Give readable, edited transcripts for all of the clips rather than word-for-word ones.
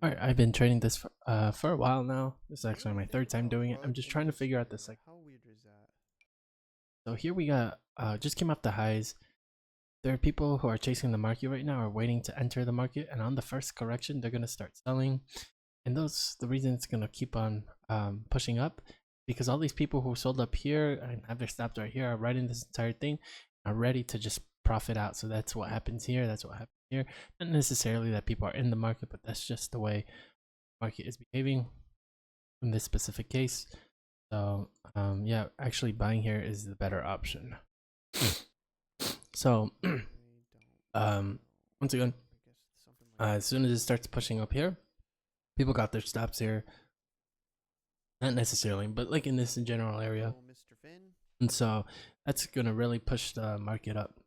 Alright, I've been trading this for a while now. This is actually my third time doing it. I'm just trying to figure out this. How weird is that? So here we got, just came off the highs. There are people who are chasing the market right now, are waiting to enter the market, and on the first correction, they're gonna start selling. And the reason it's gonna keep on pushing up, because all these people who sold up here and have their stops right here are riding this entire thing, are ready to just profit out. So that's what happens here. That's what happens here. Not necessarily that people are in the market, but that's just the way the market is behaving in this specific case. So yeah, actually buying here is the better option. So once again, as soon as it starts pushing up here, people got their stops here. Not necessarily, but like in this general area. And so that's gonna really push the market up.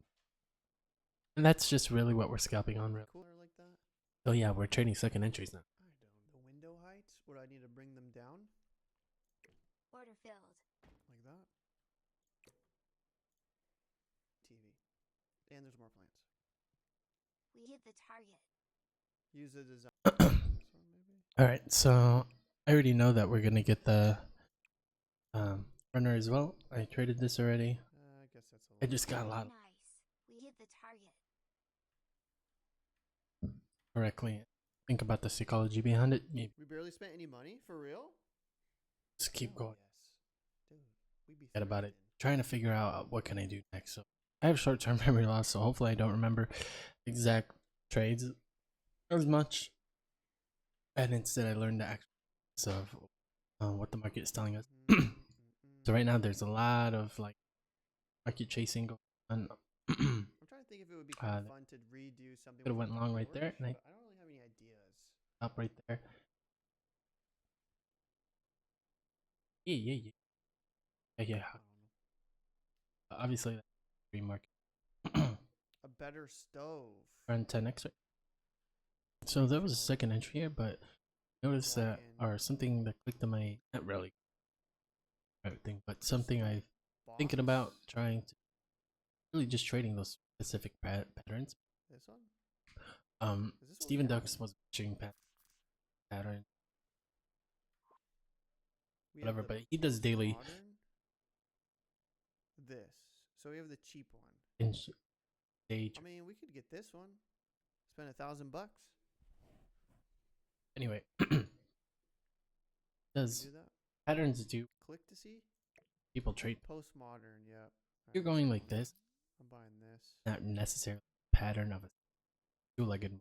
And that's just really what we're scalping on. Really. So yeah, we're trading second entries now. The window heights? Would I need to bring them down? Order filled. Like that? TV. And there's more plants. We hit the target. Use the design. Alright, so I already know that we're gonna get the runner as well. I traded this already. I guess that's a lot. I just got a lot. Nice. We hit the target. Correctly. Think about the psychology behind it. You We barely spent any money? For real? just keep going. Yes. Dude, we be Forget about it. thrifting. Trying to figure out what can I do next. So I have short-term memory loss, so hopefully I don't remember exact trades as much. And instead I learned the actual of what the market is telling us. So right now there's a lot of like market chasing going on. I'm trying to think if it would be kind of fun to redo something. Could have went long right there, and I don't really have any ideas. stop right there. Yeah. Obviously, that's free market. A better stove. Around 10x. Right? So that was a second entry here, but notice that, or something that clicked on my, not really everything, but something I thinking about trying to really just trading those specific patterns. This one? Steven Ducks was watching pattern, whatever, but he does daily. This. So we have the cheap one. In stage. I mean, we could get this one. Spend $1,000. Anyway, does do that? Patterns do Click to see? people trade? Postmodern, yep. You're going like this. I'm buying this. Not necessarily pattern of a two-legged.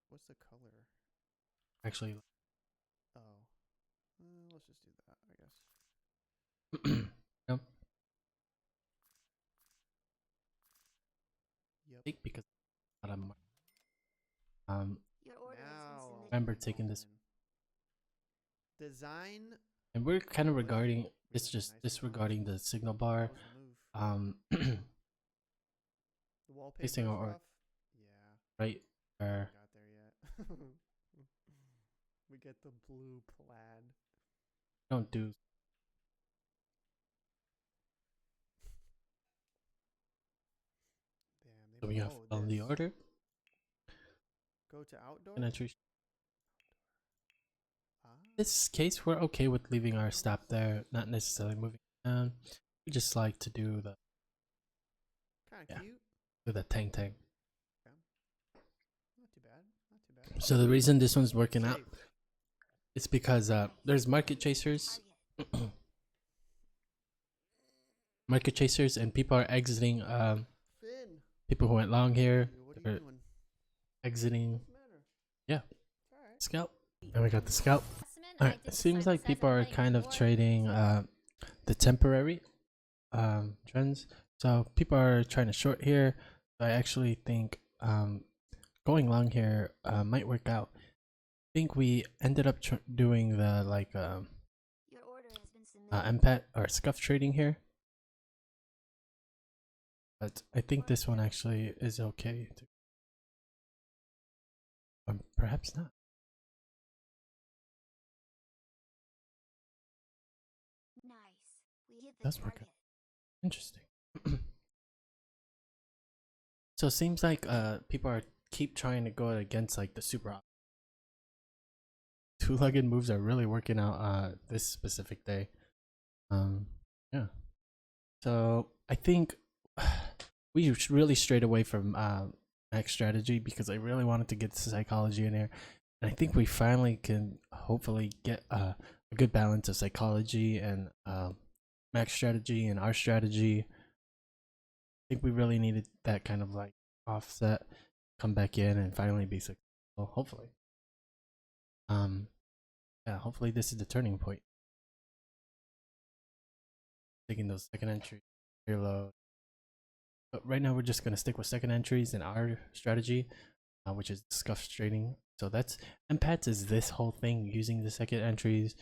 What's the color? Actually, oh, let's just do that, I guess. no. Yep. Because Your order now remember taking this, design, and we're kind of regarding it's just disregarding the signal bar. the wallpaper Facing our stuff. Yeah. Right there. Got there yet? We get the blue plaid. Don't do. Damn. So we have on the order. Go to outdoor. And entry. This case, we're okay with leaving our stop there, not necessarily moving down. We just like to do the kind of cute. Do the tang. Not too bad. Not too bad. So the reason this one's working out, it's because there's market chasers. Market chasers, and people are exiting. Finn. People who went long here What are you doing? exiting. Yeah, Alright. scalp. And we got the scalp. Alright, it seems like people are kind of trading the temporary trends. So people are trying to short here. So I actually think going long here might work out. I think we ended up doing the like MPAT or scuff trading here. But I think this one actually is okay. Perhaps not. Nice. We hit the Does work target. out. Interesting. So it seems like people are keep trying to go against like the super two-legged moves are really working out this specific day. Yeah. So I think we really strayed away from max strategy because I really wanted to get psychology in here, and I think we finally can hopefully get a good balance of psychology and max strategy and our strategy. I think we really needed that kind of like offset, come back in and finally be successful. Hopefully, yeah. Hopefully this is the turning point. Taking those second entry low. But right now we're just gonna stick with second entries in our strategy, which is scuff trading. So that's MPATs is this whole thing using the second entries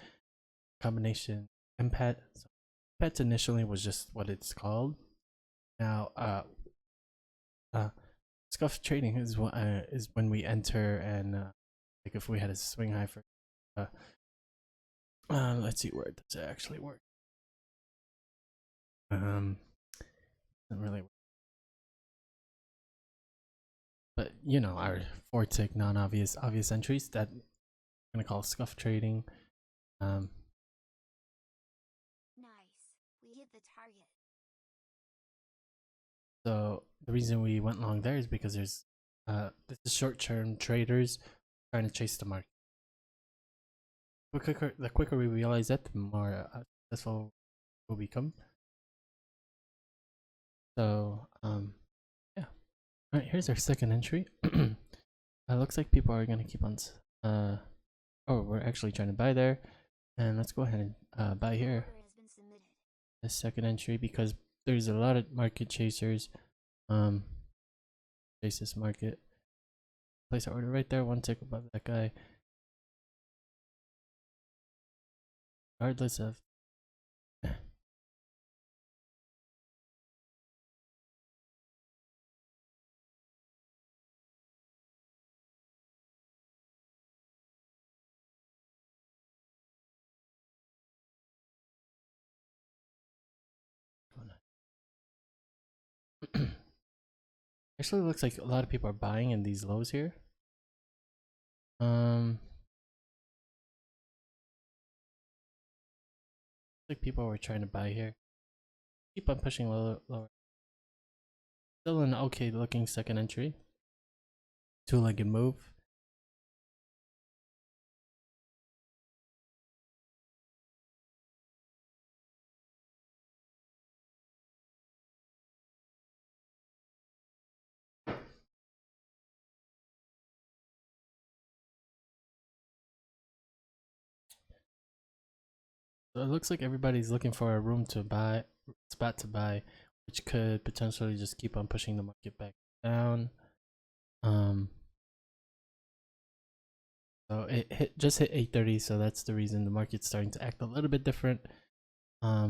combination. MPAT. So MPATs initially was just what it's called. Now, scuff trading is what is when we enter and like if we had a swing high for. Let's see where does it actually work. Doesn't really work. But you know, our four tick non-obvious obvious entries that I'm gonna call scuff trading. Nice. We hit the target. So the reason we went long there is because there's this is short-term traders trying to chase the market. The quicker we realize that, the more successful we'll become. So yeah. All right, here's our second entry. Looks like people are gonna keep on. Oh, we're actually trying to buy there, and let's go ahead and buy here. Order has been submitted. The second entry because there's a lot of market chasers. Chase this market. Place our order right there, one tick above that guy. Regardless of actually looks like a lot of people are buying in these lows here. Like people were trying to buy here. Keep on pushing lower. Still an okay looking second entry. Two-legged move. So it looks like everybody's looking for a room to buy, spot to buy, which could potentially just keep on pushing the market back down. So it just hit 830, so that's the reason the market's starting to act a little bit different. I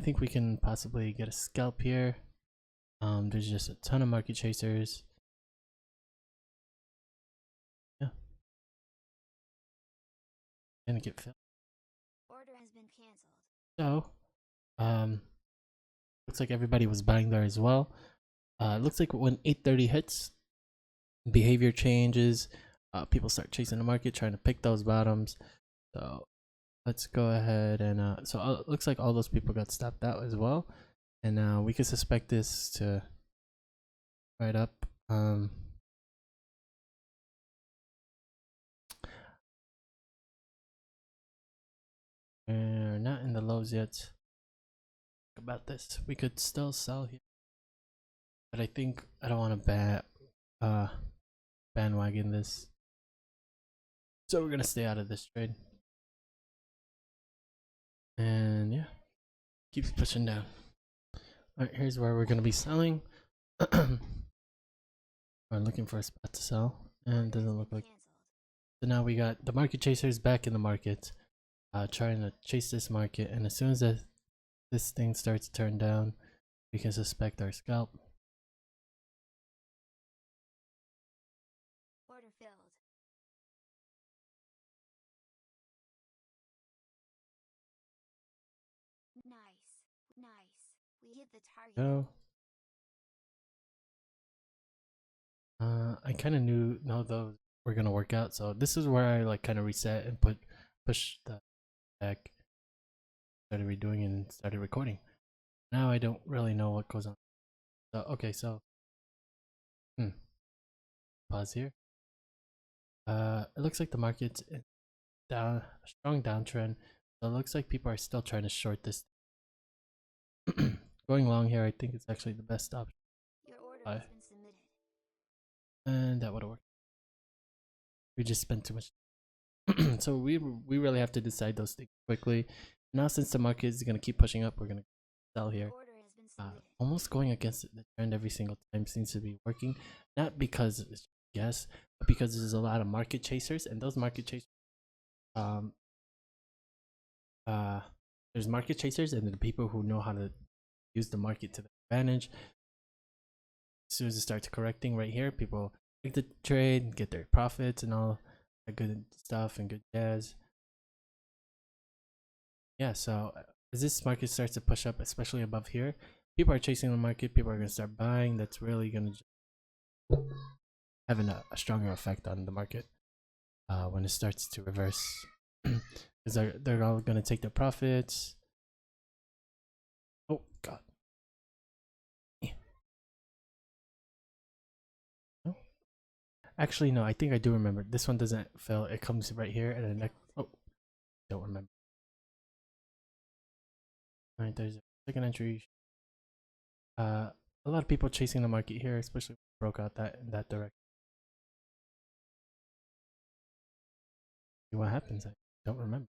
think we can possibly get a scalp here. There's just a ton of market chasers. Yeah. Gonna get filled. Order has been canceled. So, looks like everybody was buying there as well. It looks like when 830 hits, behavior changes. People start chasing the market, trying to pick those bottoms. So let's go ahead and so it looks like all those people got stopped out as well, and we could suspect this to right up. We're not in the lows yet. About this, we could still sell here, but I think I don't want to bandwagon this, so we're gonna stay out of this trade. And yeah, keeps pushing down. All right, here's where we're gonna be selling. We're looking for a spot to sell, and it doesn't look like. So now we got the market chasers back in the market, trying to chase this market, and as soon as this thing starts to turn down, we can suspect our scalp. Order filled. Nice. We hit the target. Go. I kind of know those were gonna work out. So this is where I like kind of reset and push the back, started redoing and started recording. Now I don't really know what goes on. So okay, so pause here. It looks like the market's down, a strong downtrend. So it looks like people are still trying to short this. Going long here, I think it's actually the best option. Your order has been submitted. And that would have worked. We just spent too much. So we really have to decide those things quickly. Now since the market is gonna keep pushing up, we're gonna sell here. Order has been submitted. Almost going against the trend every single time seems to be working. Not because it's yes, but because there's a lot of market chasers, and those market chasers, there's market chasers and the people who know how to use the market to their advantage. As soon as it starts correcting right here, people take the trade, get their profits and all that good stuff and good jazz. Yeah, so as this market starts to push up, especially above here, people are chasing the market, people are going to start buying. That's really going to having a stronger effect on the market when it starts to reverse. Because they're all going to take their profits. Oh god. No. Actually no, I think I do remember. This one doesn't fail. It comes right here and then oh, don't remember. All right, there's a second entry. A lot of people chasing the market here, especially broke out in that direction. See what happens? I don't remember.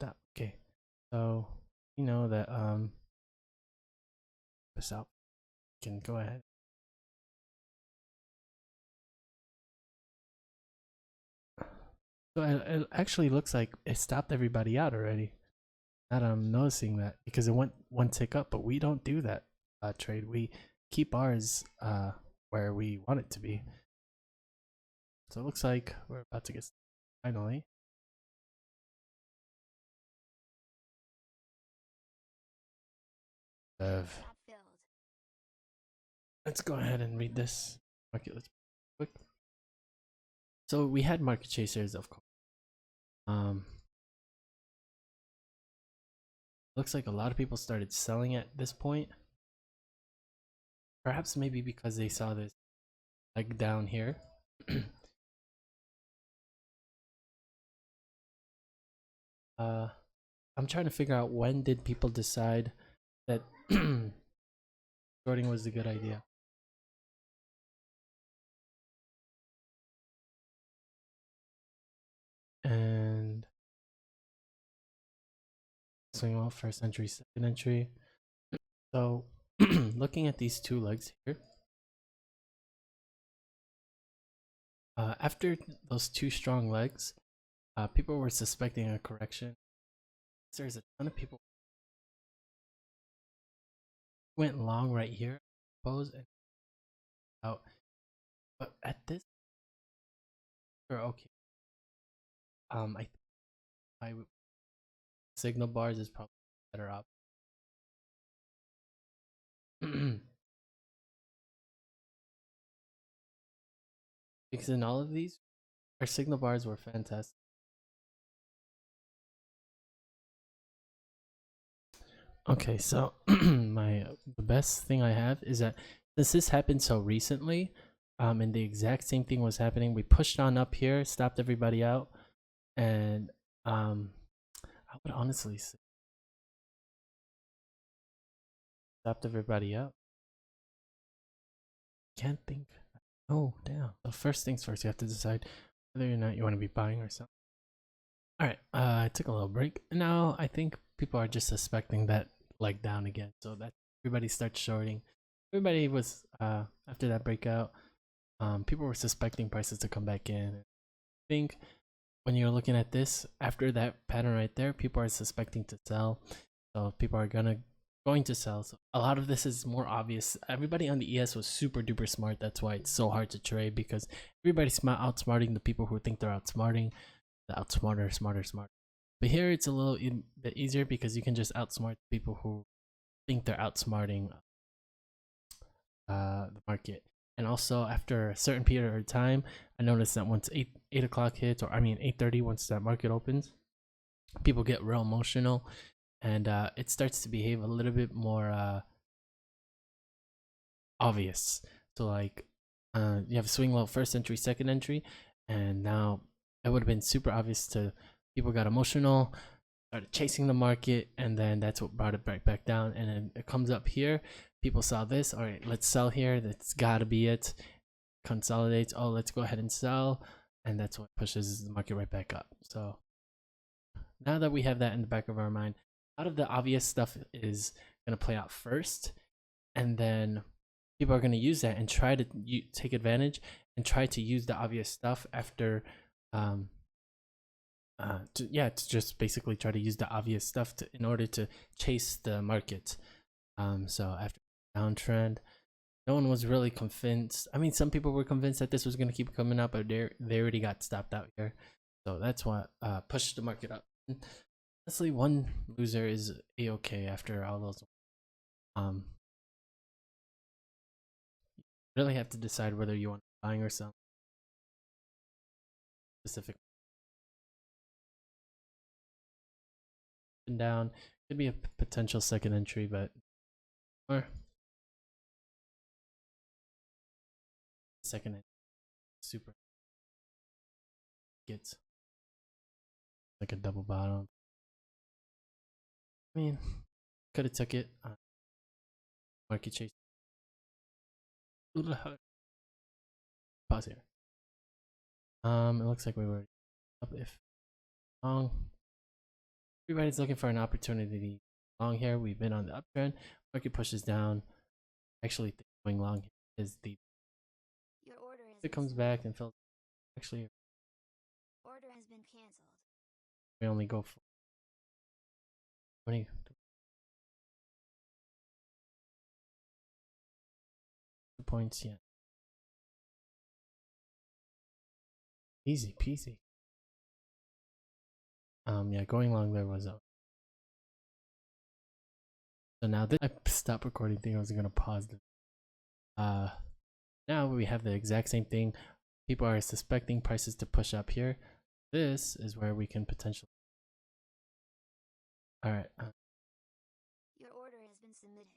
That. Okay. So you know that this out. Can go ahead. So it actually looks like it stopped everybody out already. Now I'm noticing that because it went one tick up, but we don't do that trade. We keep ours where we want it to be. So it looks like we're about to get finally. Let's go ahead and read this market. Let's quick. So we had market chasers, of course. Looks like a lot of people started selling at this point. Perhaps maybe because they saw this leg down here. I'm trying to figure out when did people decide that shorting was a good idea. And swing off first entry, second entry. So looking at these two legs here, after those two strong legs, people were suspecting a correction. There's a ton of people went long right here, suppose, and out. But at this, okay. I signal bars is probably better up. Because in all of these, our signal bars were fantastic. Okay, so the best thing I have is that since this happened so recently, and the exact same thing was happening, we pushed on up here, stopped everybody out, and I would honestly say stopped everybody out. Can't think. Oh damn. So first things first, you have to decide whether or not you want to be buying or selling. Alright, I took a little break. Now I think people are just suspecting that leg down again. So that everybody starts shorting. Everybody was after that breakout, people were suspecting prices to come back in. I think when you're looking at this, after that pattern right there, people are suspecting to sell. So people are going to sell. So a lot of this is more obvious. Everybody on the ES was super duper smart. That's why it's so hard to trade, because everybody's outsmarting the people who think they're outsmarting. The outsmarter, smarter. But here it's a little bit easier because you can just outsmart people who think they're outsmarting the market. And also after a certain period of time, I noticed that once 8 o'clock hits, or I mean 8:30, once that market opens, people get real emotional, and it starts to behave a little bit more obvious. So like, you have swing low first entry, second entry, and now it would have been super obvious to people, got emotional, started chasing the market, and then that's what brought it back down. And then it comes up here, people saw this, all right, let's sell here, that's gotta be it. Consolidates, oh, let's go ahead and sell, and that's what pushes the market right back up. So now that we have that in the back of our mind, a lot of the obvious stuff is going to play out first, and then people are going to use that and try to take advantage and try to use the obvious stuff after to just basically try to use the obvious stuff in order to chase the market. So after downtrend, no one was really convinced. I mean, some people were convinced that this was going to keep coming up, but they already got stopped out here. So that's what pushed the market up. Honestly, one loser is a-okay after all those. You really have to decide whether you want buying or selling specific. And down could be a potential second entry, but or second entry super gets like a double bottom. I mean, could have took it. Market chase. Pause here. It looks like we were up if long. Everybody's looking for an opportunity long here. We've been on the uptrend. Market pushes down. Actually, going long is the. Your order has It comes back and fills. Actually, order has been cancelled. we only go for 20 points yet. Easy peasy. Yeah, going long there was up. So now this I stopped recording. Think I was gonna pause it. Now we have the exact same thing. People are suspecting prices to push up here. This is where we can potentially. All right. Your order has been submitted.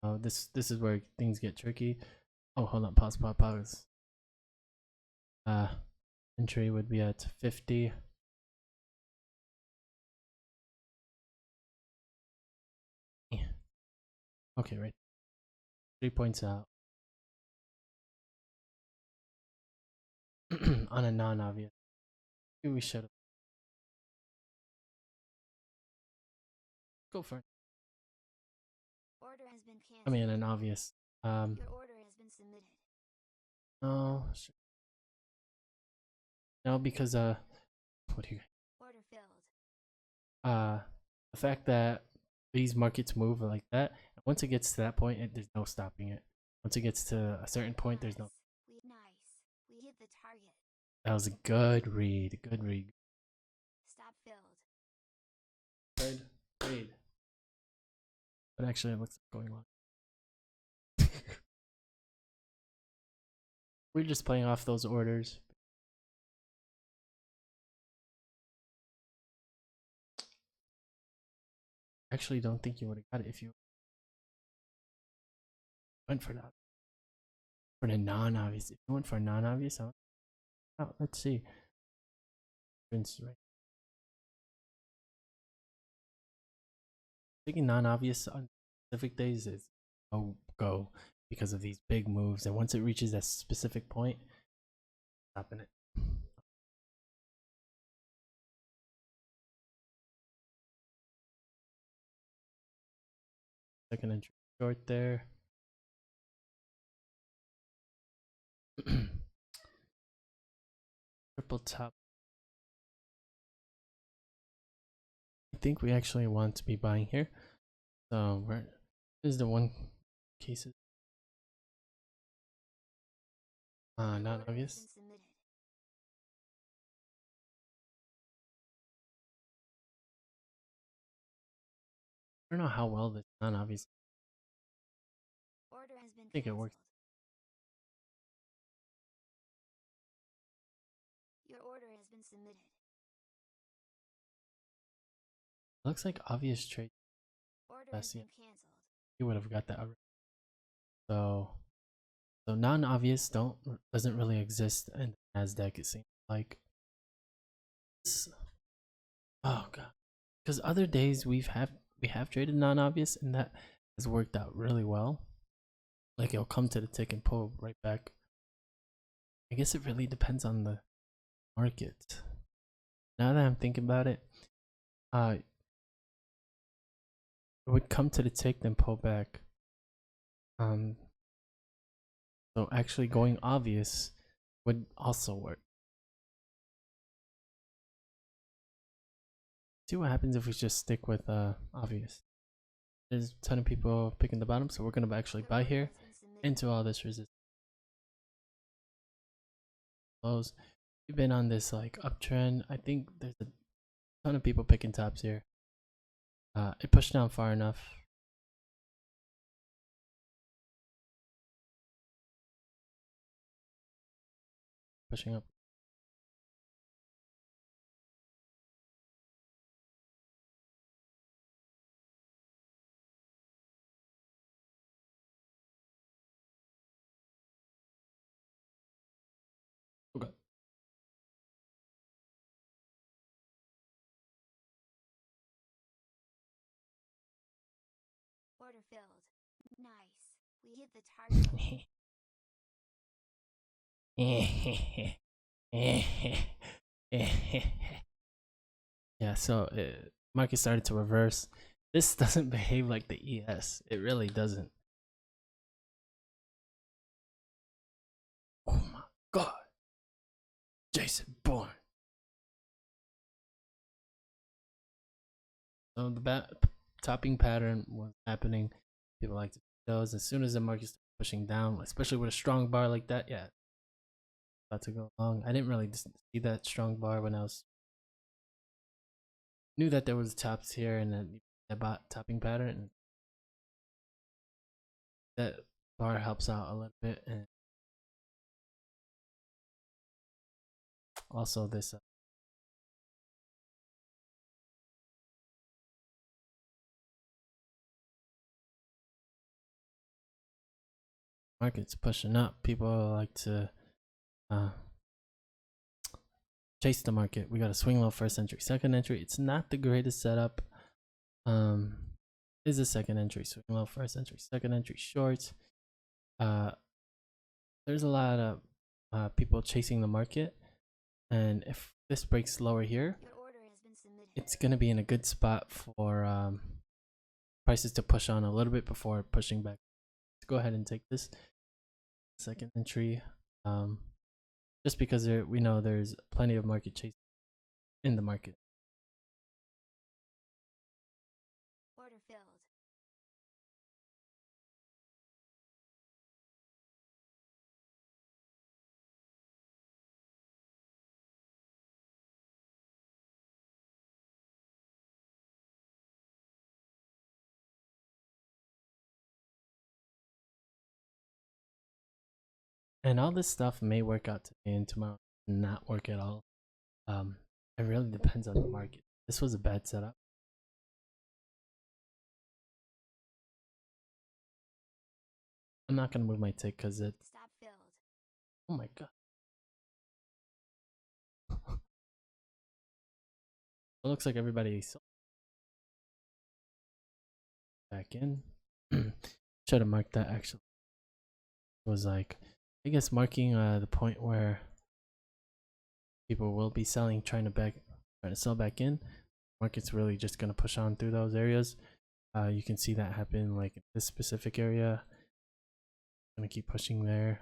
Oh, this is where things get tricky. Oh, hold on. Pause. Entry would be at 50. Okay, right. 3 points out. On a non-obvious. Maybe we should have. Go for it. Order has been cancelled. I mean, an obvious. Your order has been submitted. No, sure. No, because what do you? Order filled. The fact that these markets move like that, once it gets to that point, there's no stopping it. Once it gets to a certain point, there's no. Nice. We hit the target. That was a good read. Good read. Stop filled. Good read. But actually, it looks like going on. We're just playing off those orders. Actually, don't think you would have got it if you went for that. For the non-obvious. If you went for a non-obvious, oh, let's see. Right. Taking non-obvious on specific days is go because of these big moves, and once it reaches that specific point, stopping it. Second entry short there. Triple top. I think we actually want to be buying here. So this is the one cases. Not obvious. don't know how well this non-obvious. Order has been I think it canceled. works. Your order has been submitted. Looks like obvious trade. Order That's has it. been canceled. You would have got that already. So non-obvious doesn't really exist in Nasdaq. It seems like. Oh god, because other days we have traded non-obvious and that has worked out really well. Like it'll come to the tick and pull right back. I guess it really depends on the market. Now that I'm thinking about it, it would come to the tick then pull back. So actually going obvious would also work. See what happens if we just stick with obvious. There's a ton of people picking the bottom, so we're gonna actually Your buy order here has been submitted. into all this resistance. Close. We've been on this like uptrend. I think there's a ton of people picking tops here. It pushed down far enough. Pushing up. Okay. Order filled. Nice. We hit the target. Yeah, so market started to reverse. This doesn't behave like the ES. It really doesn't. Oh my god. Jason Bourne. So the topping pattern was happening. People like to those as soon as the market started pushing down, especially with a strong bar like that. Yeah, about to go long. I didn't really see that strong bar when I was knew that there was tops here and then that topping pattern. And that bar helps out a little bit, and also this. Market's pushing up. People like to chase the market. We got a swing low first entry, second entry. It's not the greatest setup. Is a second entry, swing low first entry, second entry short. There's a lot of people chasing the market, and if this breaks lower here, Your order has been submitted. it's gonna be in a good spot for prices to push on a little bit before pushing back. Let's go ahead and take this second entry. Just because we know there's plenty of market chase in the market. Order filled. And all this stuff may work out today and tomorrow not work at all. It really depends on the market. This was a bad setup. I'm not gonna move my tick because it. Stop filled. Oh my god. It looks like everybody back in. Should have marked that actually. It was like, I guess marking the point where people will be selling, trying to sell back in. Market's really just gonna push on through those areas. You can see that happen like this specific area. Gonna keep pushing there.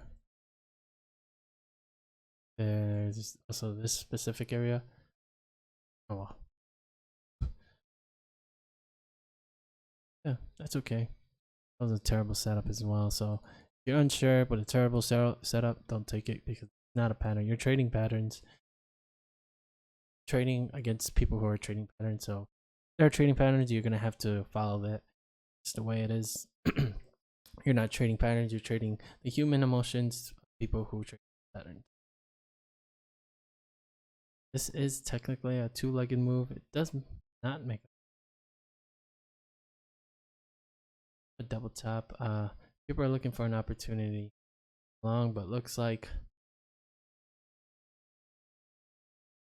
There's also this specific area. Oh well. Yeah, that's okay. That was a terrible setup as well. So if you're unsure but a terrible setup, don't take it because it's not a pattern. You're trading patterns. Trading against people who are trading patterns. So there are trading patterns, you're gonna have to follow that. It's the way it is. You're not trading patterns, you're trading the human emotions of people who trade patterns. This is technically a two-legged move. It does not make a double top. People are looking for an opportunity long, but looks like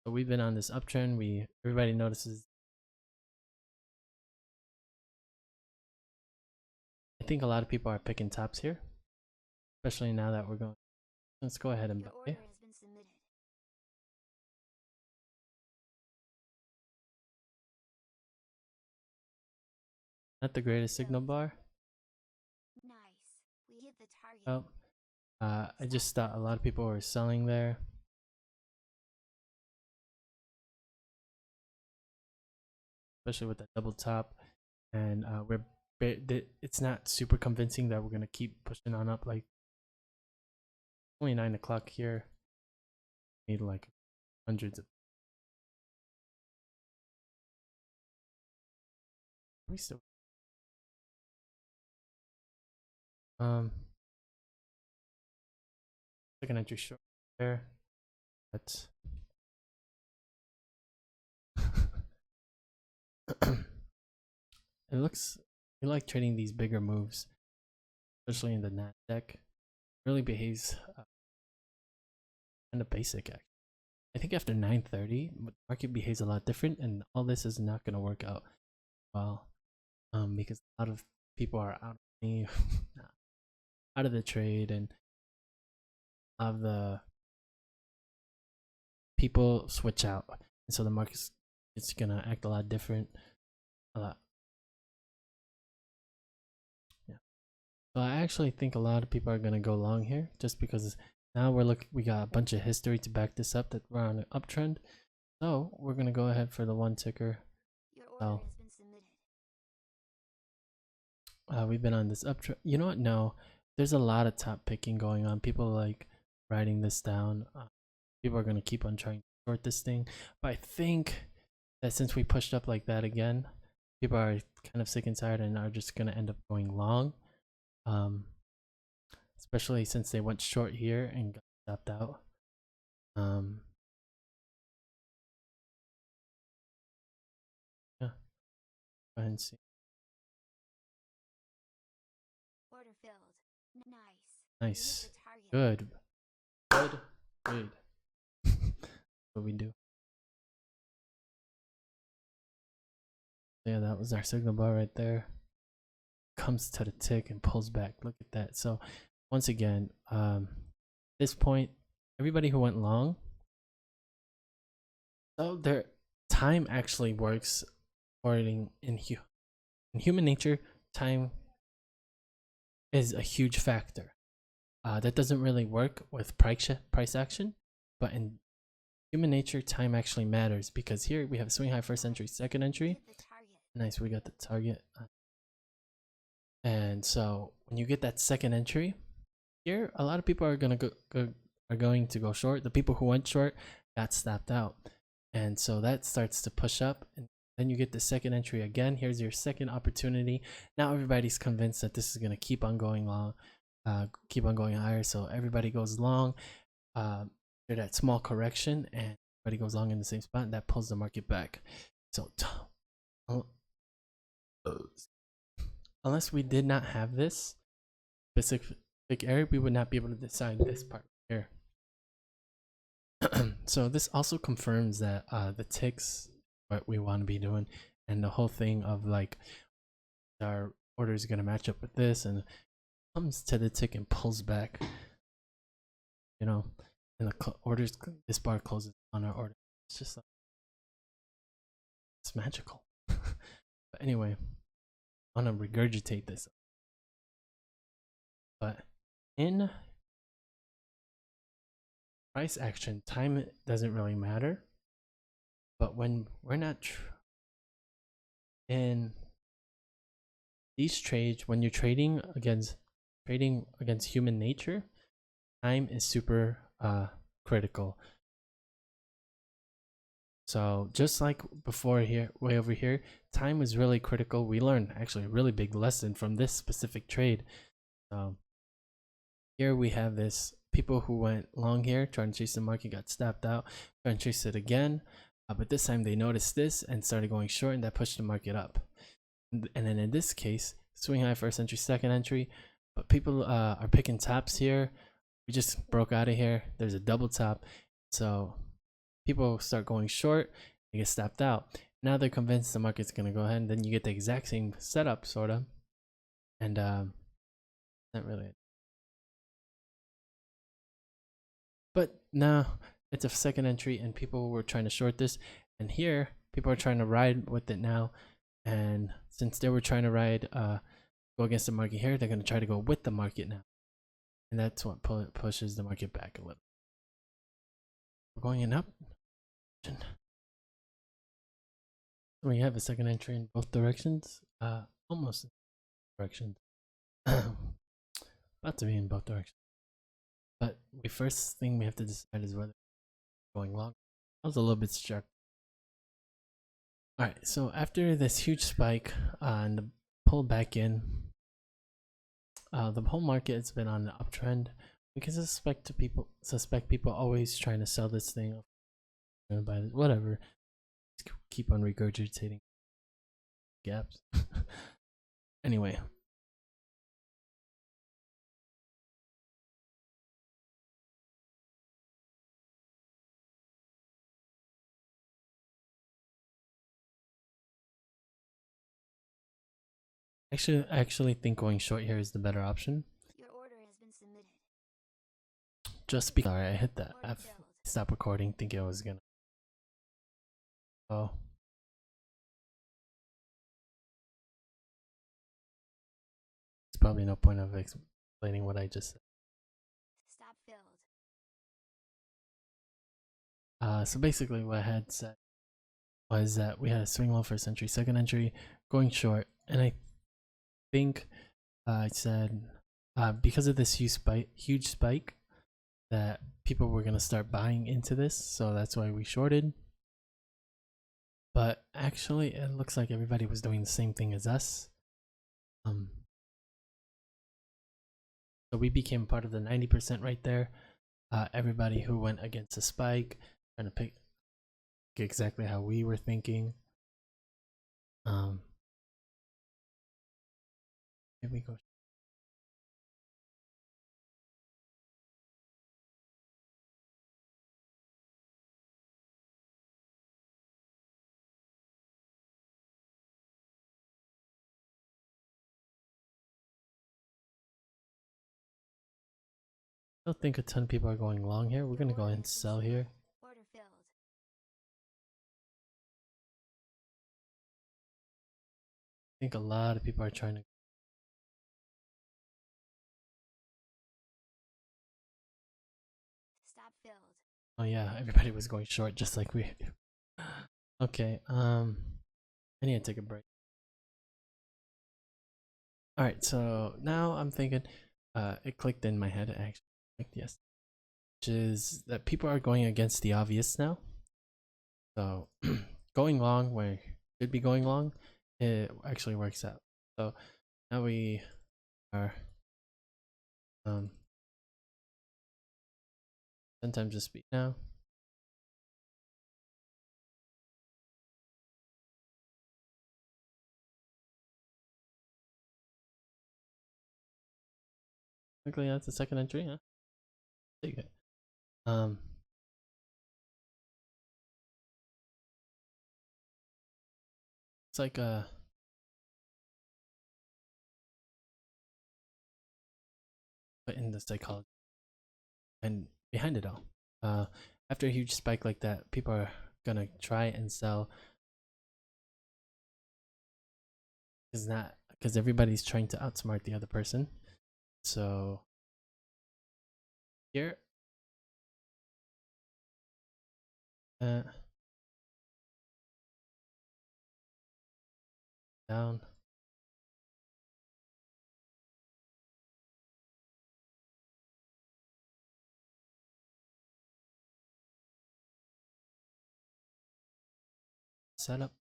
so we've been on this uptrend. Everybody notices. I think a lot of people are picking tops here, especially now that we're going. Let's go ahead and Your buy. order has been submitted. Not the greatest signal bar. Nice. We hit the target. Oh, I just thought a lot of people were selling there. Especially with that double top, and it's not super convincing that we're gonna keep pushing on up. Like only 9 o'clock here. Need like hundreds of. We still second entry short there, but it looks we like trading these bigger moves, especially in the Nasdaq. Really behaves kind of basic. Actually, I think after 9:30, market behaves a lot different, and all this is not going to work out well. Because a lot of people are out of money, out of the trade, and of the people switch out, and so the market's it's gonna act a lot different. A lot. Yeah. So I actually think a lot of people are gonna go long here, just because now we got a bunch of history to back this up that we're on an uptrend. So we're gonna go ahead for the one ticker. Your order has been submitted. We've been on this uptrend. You know what? No, there's a lot of top picking going on. People like writing this down. People are gonna keep on trying to short this thing, but I think that since we pushed up like that again, people are kind of sick and tired and are just gonna end up going long. Especially since they went short here and got stopped out. Yeah. Go ahead and see. Order filled. Nice. Nice. Target. Good. What we do. Yeah, that was our signal bar right there. Comes to the tick and pulls back. Look at that. So once again, this point, everybody who went long, so their time actually works according in human nature. Time is a huge factor. That doesn't really work with price action, but in human nature, time actually matters, because here we have swing high first entry, second entry. Nice, we got the target. And so when you get that second entry here, a lot of people are going to go short. The people who went short got stopped out, and so that starts to push up, and then you get the second entry again. Here's your second opportunity. Now everybody's convinced that this is going to keep on going long, keep on going higher, so everybody goes long. There's that small correction and everybody goes long in the same spot, and that pulls the market back. So unless we did not have this specific area, we would not be able to decide this part here. So this also confirms that the ticks what we want to be doing, and the whole thing of like our order is going to match up with this, and comes to the tick and pulls back, you know, and the orders, this bar closes on our order. It's just like, it's magical. But anyway, I want to regurgitate this. But in price action, time doesn't really matter. But when we're not in these trades, when you're trading against human nature, time is super critical. So just like before here, way over here, time is really critical. We learned actually a really big lesson from this specific trade. So here we have this people who went long here trying to chase the market, got stopped out, trying to chase it again. But this time they noticed this and started going short, and that pushed the market up. And then in this case, swing high first entry, second entry, but people are picking tops here. We just broke out of here. There's a double top, so people start going short. They get stopped out. Now they're convinced the market's gonna go ahead, and then you get the exact same setup, sort of. And not really. But now it's a second entry, and people were trying to short this. And here, people are trying to ride with it now. And since they were trying to ride, go against the market here, they're gonna try to go with the market now. And that's what pushes the market back a little. We're going in up. We have a second entry in both directions. Almost in both directions. About to be in both directions. But the first thing we have to decide is whether we're going long. I was a little bit struck. Alright, so after this huge spike and the pull back in, the whole market has been on the uptrend. We can suspect people always trying to sell this thing, buy this, whatever. Just keep on regurgitating gaps. Anyway, I actually think going short here is the better option. Your order has been submitted. Just because sorry, I hit that Order F. filled. Stop recording, thinking I was gonna. Oh. There's probably no point of explaining what I just said. Stop filled. So basically what I had said was that we had a swing low first entry, second entry, going short, and I think I said because of this huge spike that people were gonna start buying into this, so that's why we shorted. But actually, it looks like everybody was doing the same thing as us. So we became part of the 90% right there. Everybody who went against a spike, trying to pick exactly how we were thinking. Here we go. I don't think a ton of people are going long here. We're gonna go ahead and sell here. Order filled. I think a lot of people are trying to. Stop filled. Oh yeah, everybody was going short just like we. Okay, I need to take a break. All right, so now I'm thinking, it clicked in my head actually. Yes, which is that people are going against the obvious now. So going long where should be going long, it actually works out. So now we are 10 times the speed now. Luckily that's the second entry, huh? Take it. It's like put in the psychology and behind it all. After a huge spike like that, people are gonna try and sell. Is not because everybody's trying to outsmart the other person. So here, down. setup.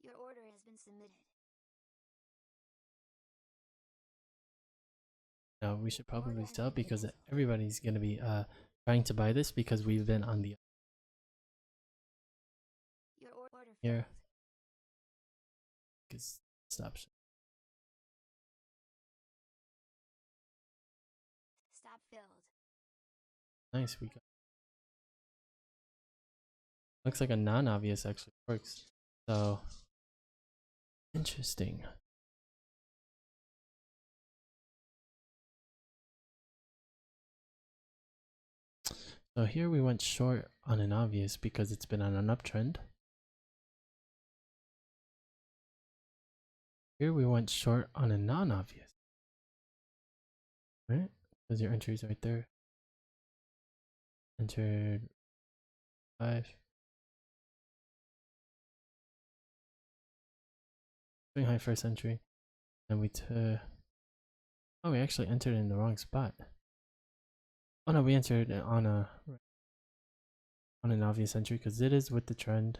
Your order has been submitted. Now we should probably sell because everybody's gonna be trying to buy this because we've been on the Your order here. failed. Cause stop. Stop filled. Nice, we got. Looks like a non-obvious actually works. So interesting. So here we went short on an obvious because it's been on an uptrend. Here we went short on a non-obvious. Right? There's your entries right there. Entered 5. Swing high first entry. And we took. Oh, we actually entered in the wrong spot. Oh no, we entered on an obvious entry because it is with the trend.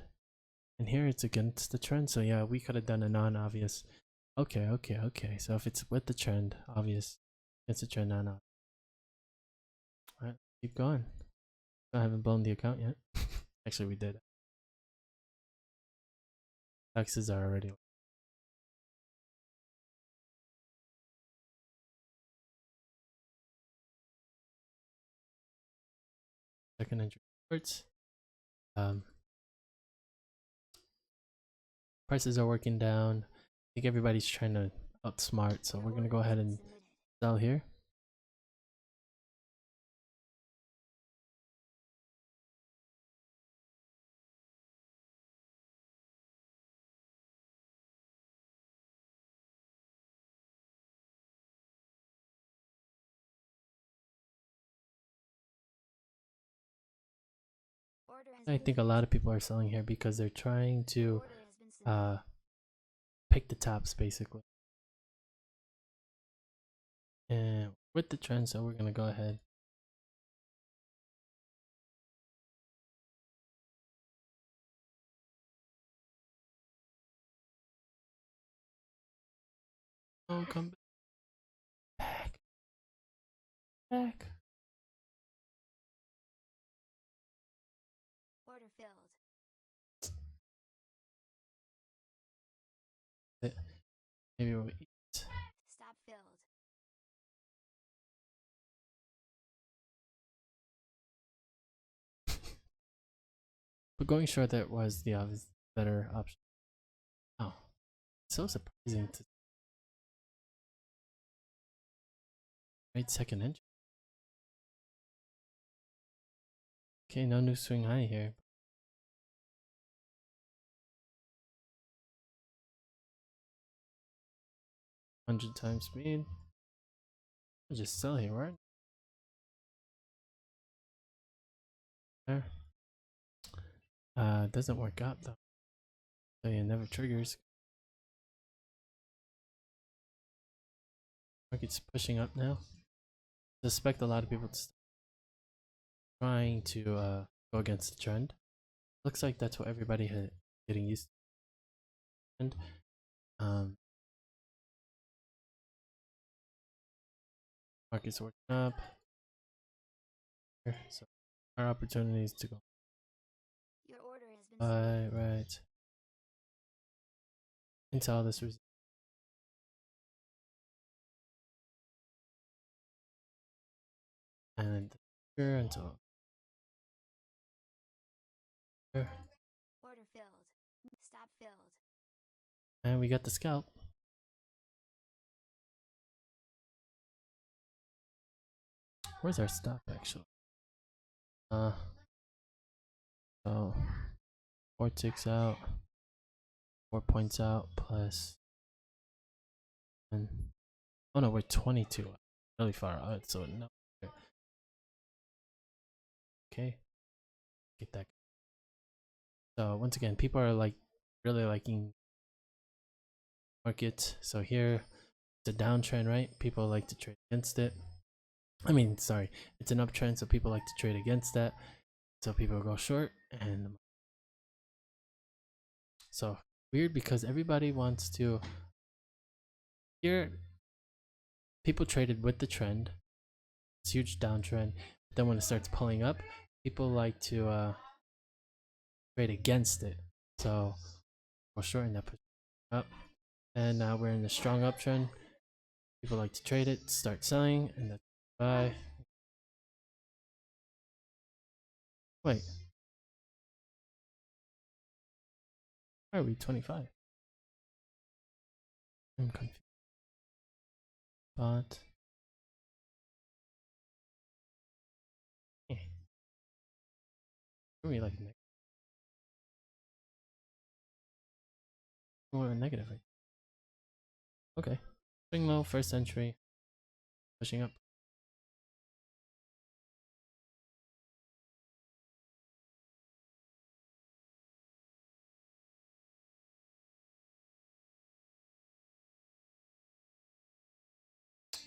And here it's against the trend, so yeah, we could have done a non-obvious. Okay. So if it's with the trend, obvious, it's a trend, non-obvious. Alright, keep going. I haven't blown the account yet. Actually, we did. Taxes are already. Second entry reports. Prices are working down. I think everybody's trying to outsmart, so we're gonna go ahead and sell here. I think a lot of people are selling here because they're trying to pick the tops basically. And with the trend, so we're gonna go ahead. Oh, come back. Back. Order filled. Maybe we'll eat. Stop filled. But going short there was the obvious better option. Oh, so surprising to right second entry. Okay, no new swing high here. 100 times speed. I'll just sell here, right? There. Doesn't work out though. So it never triggers. Market's pushing up now. Suspect a lot of people trying to go against the trend. Looks like that's what everybody had getting used to. And market's working up. So our opportunities to go. Your order has been submitted. Right. Until this was. And here until here. Order filled. Stop filled. And we got the scalp. Where's our stop actually? So 4 ticks out, 4 points out plus. And oh no, we're 22. Really far out, so no. Okay, get that. So once again, people are like really liking market. So here it's a downtrend, right? People like to trade against it. I mean, sorry, it's an uptrend, so people like to trade against that. So people go short, and so weird because everybody wants to. Here, people traded with the trend. It's huge downtrend. Then when it starts pulling up, people like to trade against it. So go short and that push up. And now we're in the strong uptrend. People like to trade it, start selling, and then buy. Wait, why are we 25? I'm confused. But are we like we're negative? Right? Okay, swing low, first entry, pushing up.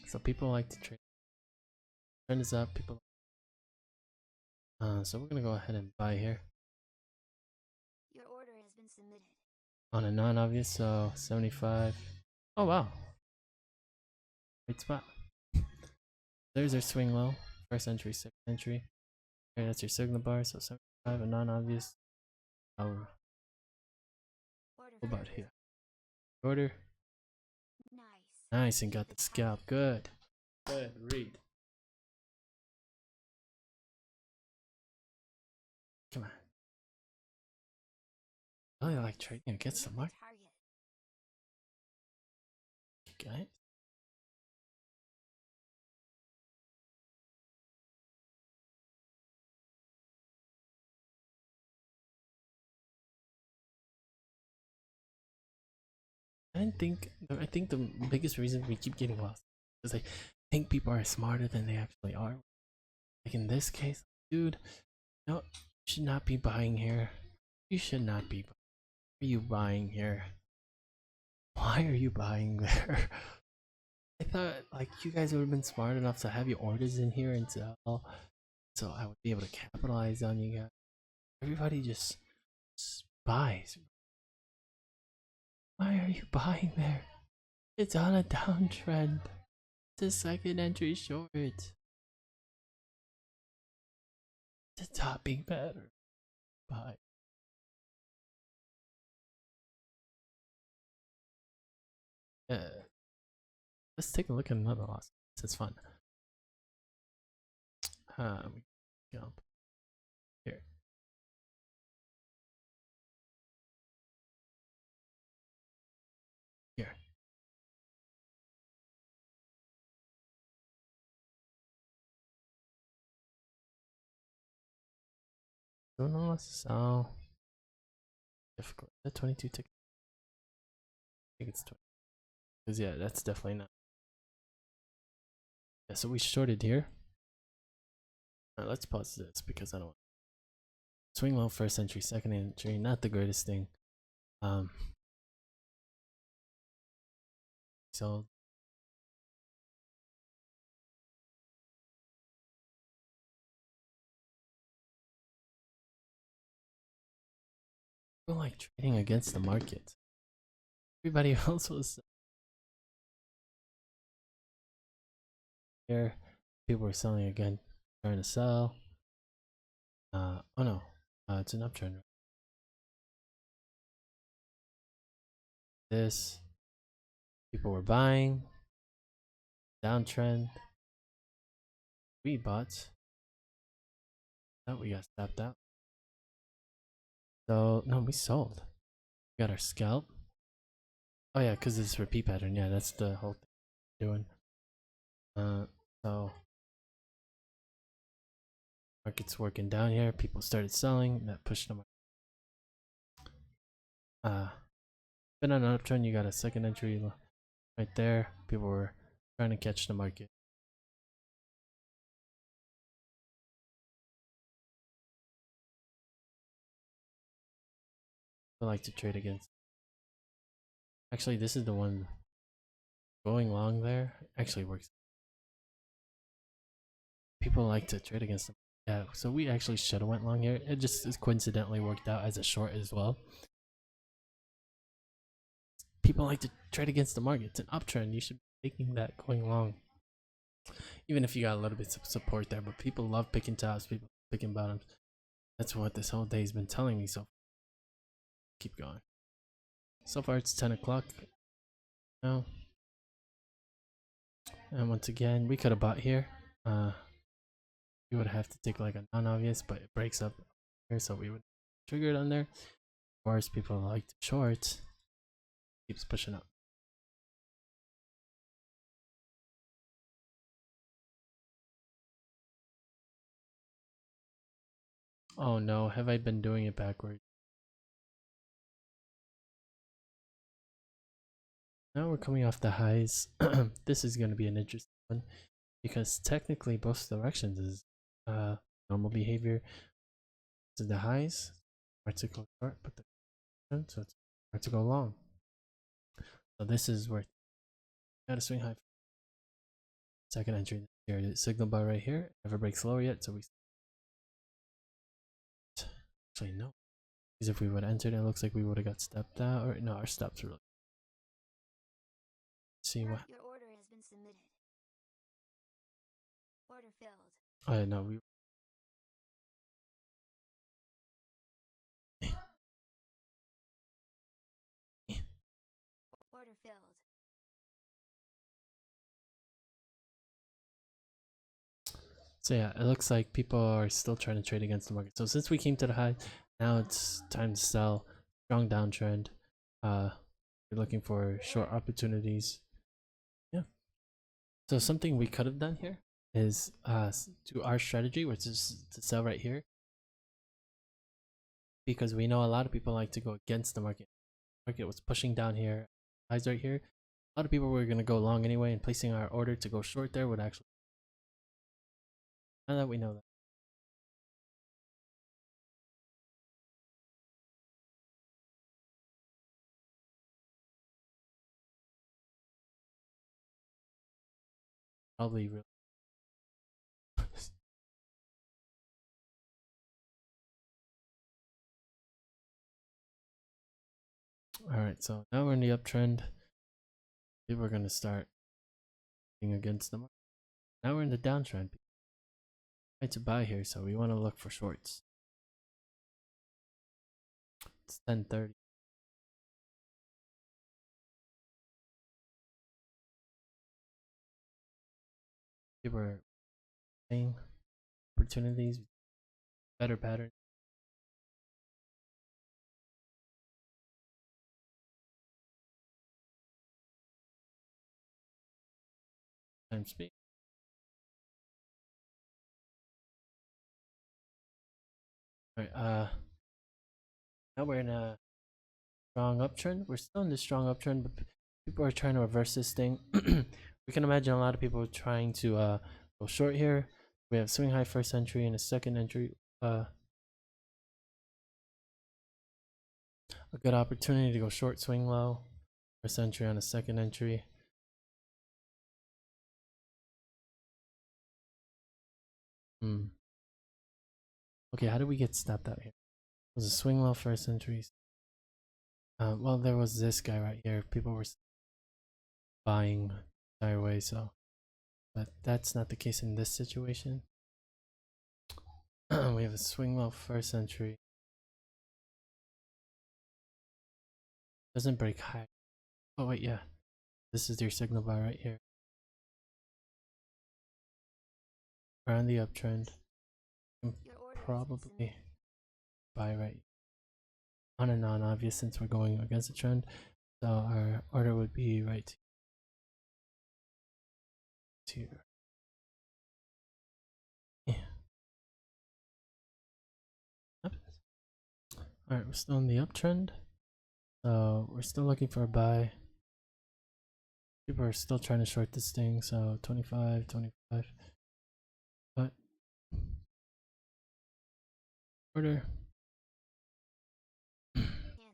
So people like to trade. Trend is up. People. So we're gonna go ahead and buy here Your order has been submitted. on a non-obvious. So 75. Oh wow, great spot. There's our swing low, first entry, second entry. Okay, that's your signal bar. So 75, a non-obvious. What Order about first. here? Order. Nice. Nice, and got the scalp. Good. Good read. Come on. I really like trading against the Hit market, target. guys. I think the biggest reason we keep getting lost is I think people are smarter than they actually are. Like in this case, dude, no, you should not be buying here. You should not be. Why are you buying here? Why are you buying there? I thought like you guys would have been smart enough to have your orders in here and sell, so I would be able to capitalize on you guys. Everybody just buys. Why are you buying there? It's on a downtrend. It's a second entry short. The top being better. Buy. Let's take a look at another loss. This is fun. Jump here. Here. Don't know what's so difficult. That 22 ticket. I think it's 20. Because yeah, that's definitely not. Yeah, so we shorted here. Let's pause this because I don't want swing low first entry, second entry, not the greatest thing. So we're like trading against the market. Everybody else was here. People were selling again, trying to sell. Oh no, it's an uptrend. This people were buying, downtrend. We bought. That we got stopped out. So no, we sold. We got our scalp. Oh yeah, because it's repeat pattern. Yeah, that's the whole thing we're doing. So market's working down here. People started selling. That pushed them. Been on an uptrend. You got a second entry right there. People were trying to catch the market. I like to trade against. Actually, this is the one going long there. Actually works. People like to trade against them. Yeah, so we actually should have went long here. It just coincidentally worked out as a short as well. People like to trade against the market. It's an uptrend. You should be taking that going long. Even if you got a little bit of support there, but people love picking tops, people picking bottoms. That's what this whole day's been telling me, so keep going. So far it's 10 o'clock now. And once again, we could have bought here. We would have to take like a non-obvious, but it breaks up here, so we would trigger it on there. Of course, people like to short. Keeps pushing up. Oh no, have I been doing it backwards? Now we're coming off the highs. This is going to be an interesting one because technically both directions is normal behavior. This is the highs, hard to go short, but the so it's hard to go long. So this is where got to swing high. Second entry here, the signal bar right here. Never breaks lower yet, so we actually no. Because if we would have entered, it looks like we would have got stepped out. Or no, our stops really. See what? Your order has been submitted. Order filled. Oh no, we. Order filled. So yeah, it looks like people are still trying to trade against the market. So since we came to the high, now it's time to sell. Strong downtrend. We're looking for short opportunities. Yeah. So something we could have done here is do our strategy, which is to sell right here, because we know a lot of people like to go against the market. The market was pushing down here, highs right here. A lot of people were gonna go long anyway, and placing our order to go short there would actually. Now that we know that. Probably really. Alright, so now we're in the uptrend. People are gonna start being against the market. Now we're in the downtrend. Try to buy here, so we want to look for shorts. It's 10:30. People are paying opportunities, better pattern. Time speed. Alright, now we're in a strong uptrend. We're still in the strong uptrend, but people are trying to reverse this thing. We can imagine a lot of people trying to go short here. We have swing high first entry and a second entry. A good opportunity to go short, swing low. First entry on a second entry. Okay, how did we get stopped out here? It was a swing low first entry. Well, there was this guy right here. People were buying entire way, so but that's not the case in this situation. We have a swing low first entry. Doesn't break high. Oh wait, yeah. This is your signal bar right here. We're on the uptrend. Probably buy right on a non-obvious since we're going against the trend. So our order would be right here. Yeah. Alright, we're still in the uptrend. So we're still looking for a buy. People are still trying to short this thing, so 25, 25. But order.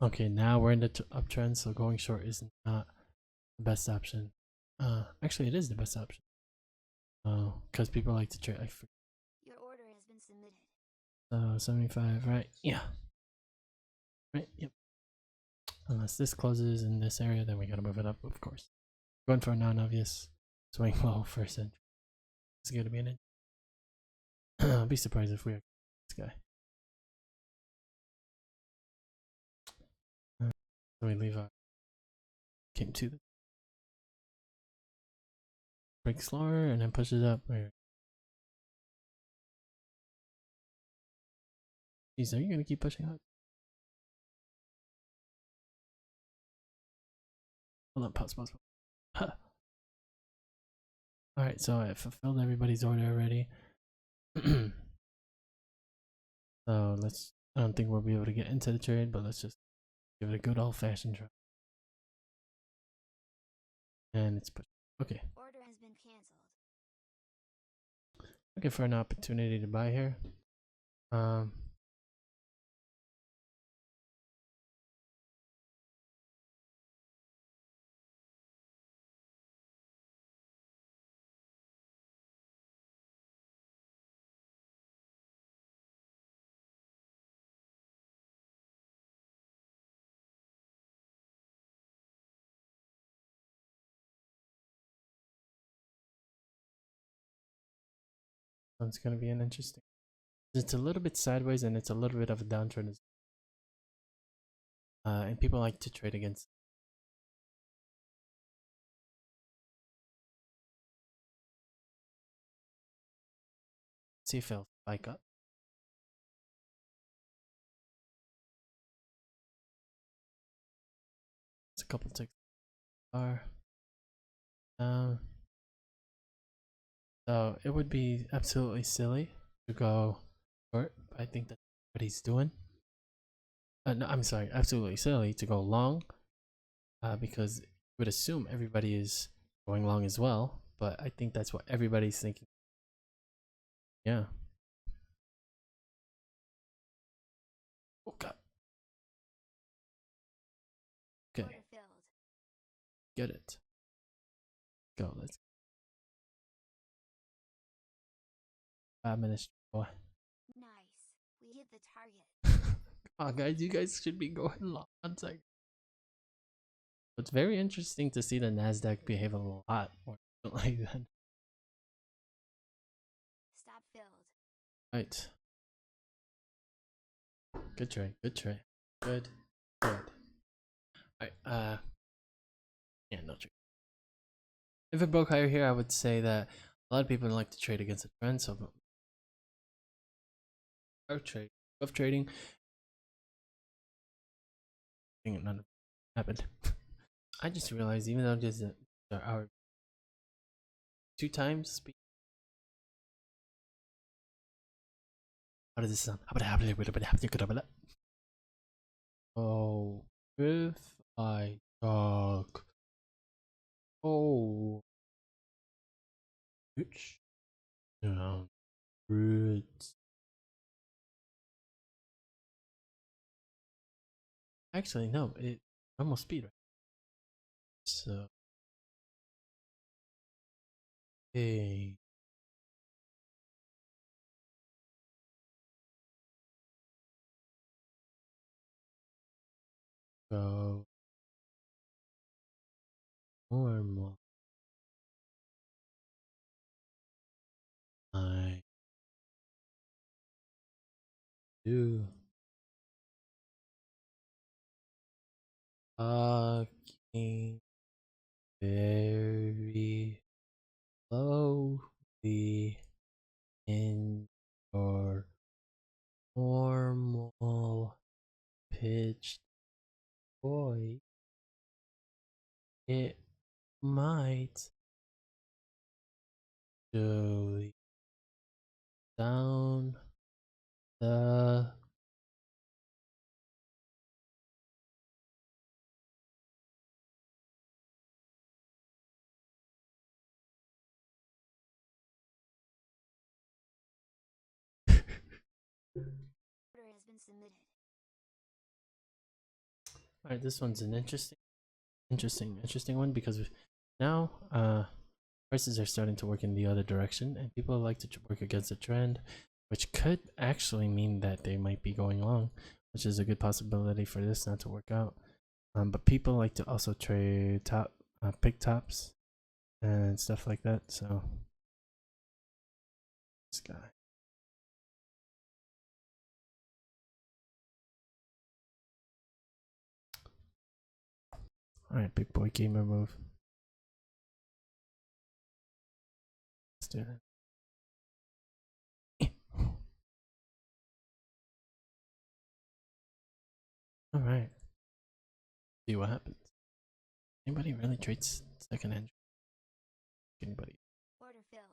Okay, now we're in the uptrend, so going short is not the best option. Actually, it is the best option. Because people like to trade. Your order has been submitted. So 75, right? Yeah. Right, yep. Unless this closes in this area, then we gotta move it up, of course. Going for a non-obvious swing low first entry. It's gonna be an inch. I'll be surprised if we are this guy. So we leave our king to the break slower and then push it up. Jeez, are you gonna keep pushing up? Hold on, pause. Huh. Alright, so I fulfilled everybody's order already. So let's, I don't think we'll be able to get into the trade, but let's just give it a good old fashioned try. And it's pushed. Okay. Order has been cancelled. Looking for an opportunity to buy here. It's gonna be an interesting. It's a little bit sideways and it's a little bit of a downtrend. And people like to trade against. See if it'll spike up. It's a couple ticks are down. So it would be absolutely silly to go short. I think that's what he's doing. No, I'm sorry, absolutely silly to go long. Because you would assume everybody is going long as well, but I think that's what everybody's thinking. Yeah. Oh god. Okay. Order filled. Get it. Go. Let's. 5 minutes. Boy. Nice. We hit the target. Come on, guys. You guys should be going long. 1 second. It's very interesting to see the Nasdaq behave a lot more differently than. Stop filled. Right. Good trade. Good trade. Good. Alright. Yeah, no trade. If it broke higher here, I would say that a lot of people like to trade against the trend, so our trade of trading. I think none of it happened. I just realized even though this is our 2 times speed. How does this sound? Oh, if I talk, oh, which down roots. Actually, no, it almost speed, right? So, hey, go normal. I do talking very slowly in your normal pitched voice. It might go down the Order has been submitted. Alright, this one's an interesting one because now prices are starting to work in the other direction and people like to work against the trend. which could actually mean that they might be going long, which is a good possibility for this not to work out. But people like to also trade pick tops and stuff like that. So this guy. All right, big boy gamer move. Let's do that. All right. See what happens. Anybody really trades second entry? Anybody? Order filled.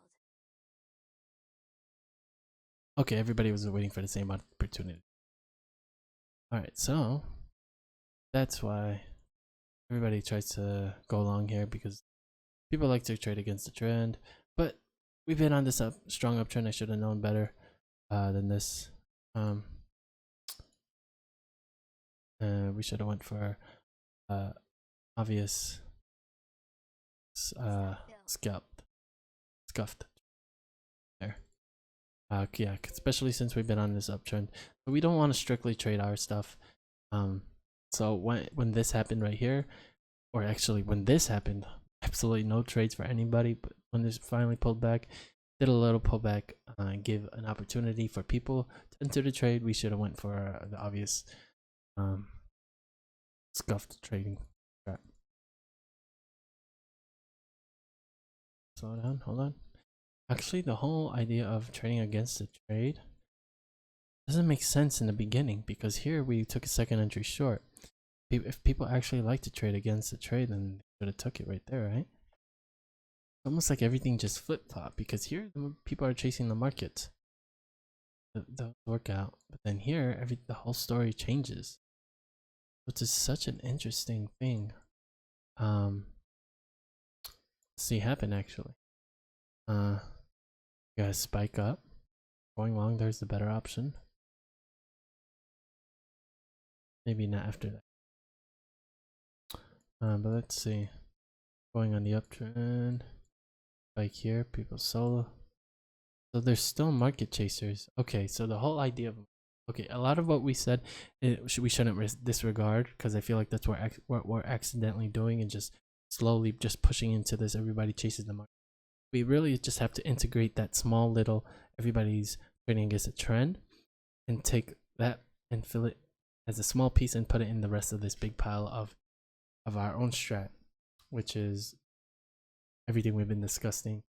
Okay, everybody was waiting for the same opportunity. All right, so that's why everybody tries to go long here, because people like to trade against the trend. But we've been on this strong uptrend. I should have known better than this. We should have went for obvious scuffed there. Yeah, especially since we've been on this uptrend, but we don't want to strictly trade our stuff. So when this happened right here, or actually when this happened, absolutely no trades for anybody. But when this finally pulled back, did a little pullback, give an opportunity for people to enter the trade. We should have went for the obvious scuffed trading. Right. Slow down, hold on. Actually, the whole idea of trading against the trade doesn't make sense in the beginning, because here we took a second entry short. If people actually like to trade against the trade, then they should have took it right there, right? It's almost like everything just flip-flop, because here people are chasing the market. The workout, but then here the whole story changes, which is such an interesting thing. See happen actually. You gotta spike up. Going long, there's the better option. Maybe not after that. But let's see. Going on the uptrend. Spike here, people solo. So there's still market chasers. Okay, so the whole idea of a lot of what we said we shouldn't disregard, because I feel like that's what we're accidentally doing, and just slowly just pushing into this. Everybody chases the market. We really just have to integrate that small little everybody's trading against a trend, and take that and fill it as a small piece and put it in the rest of this big pile of our own strat, which is everything we've been discussing.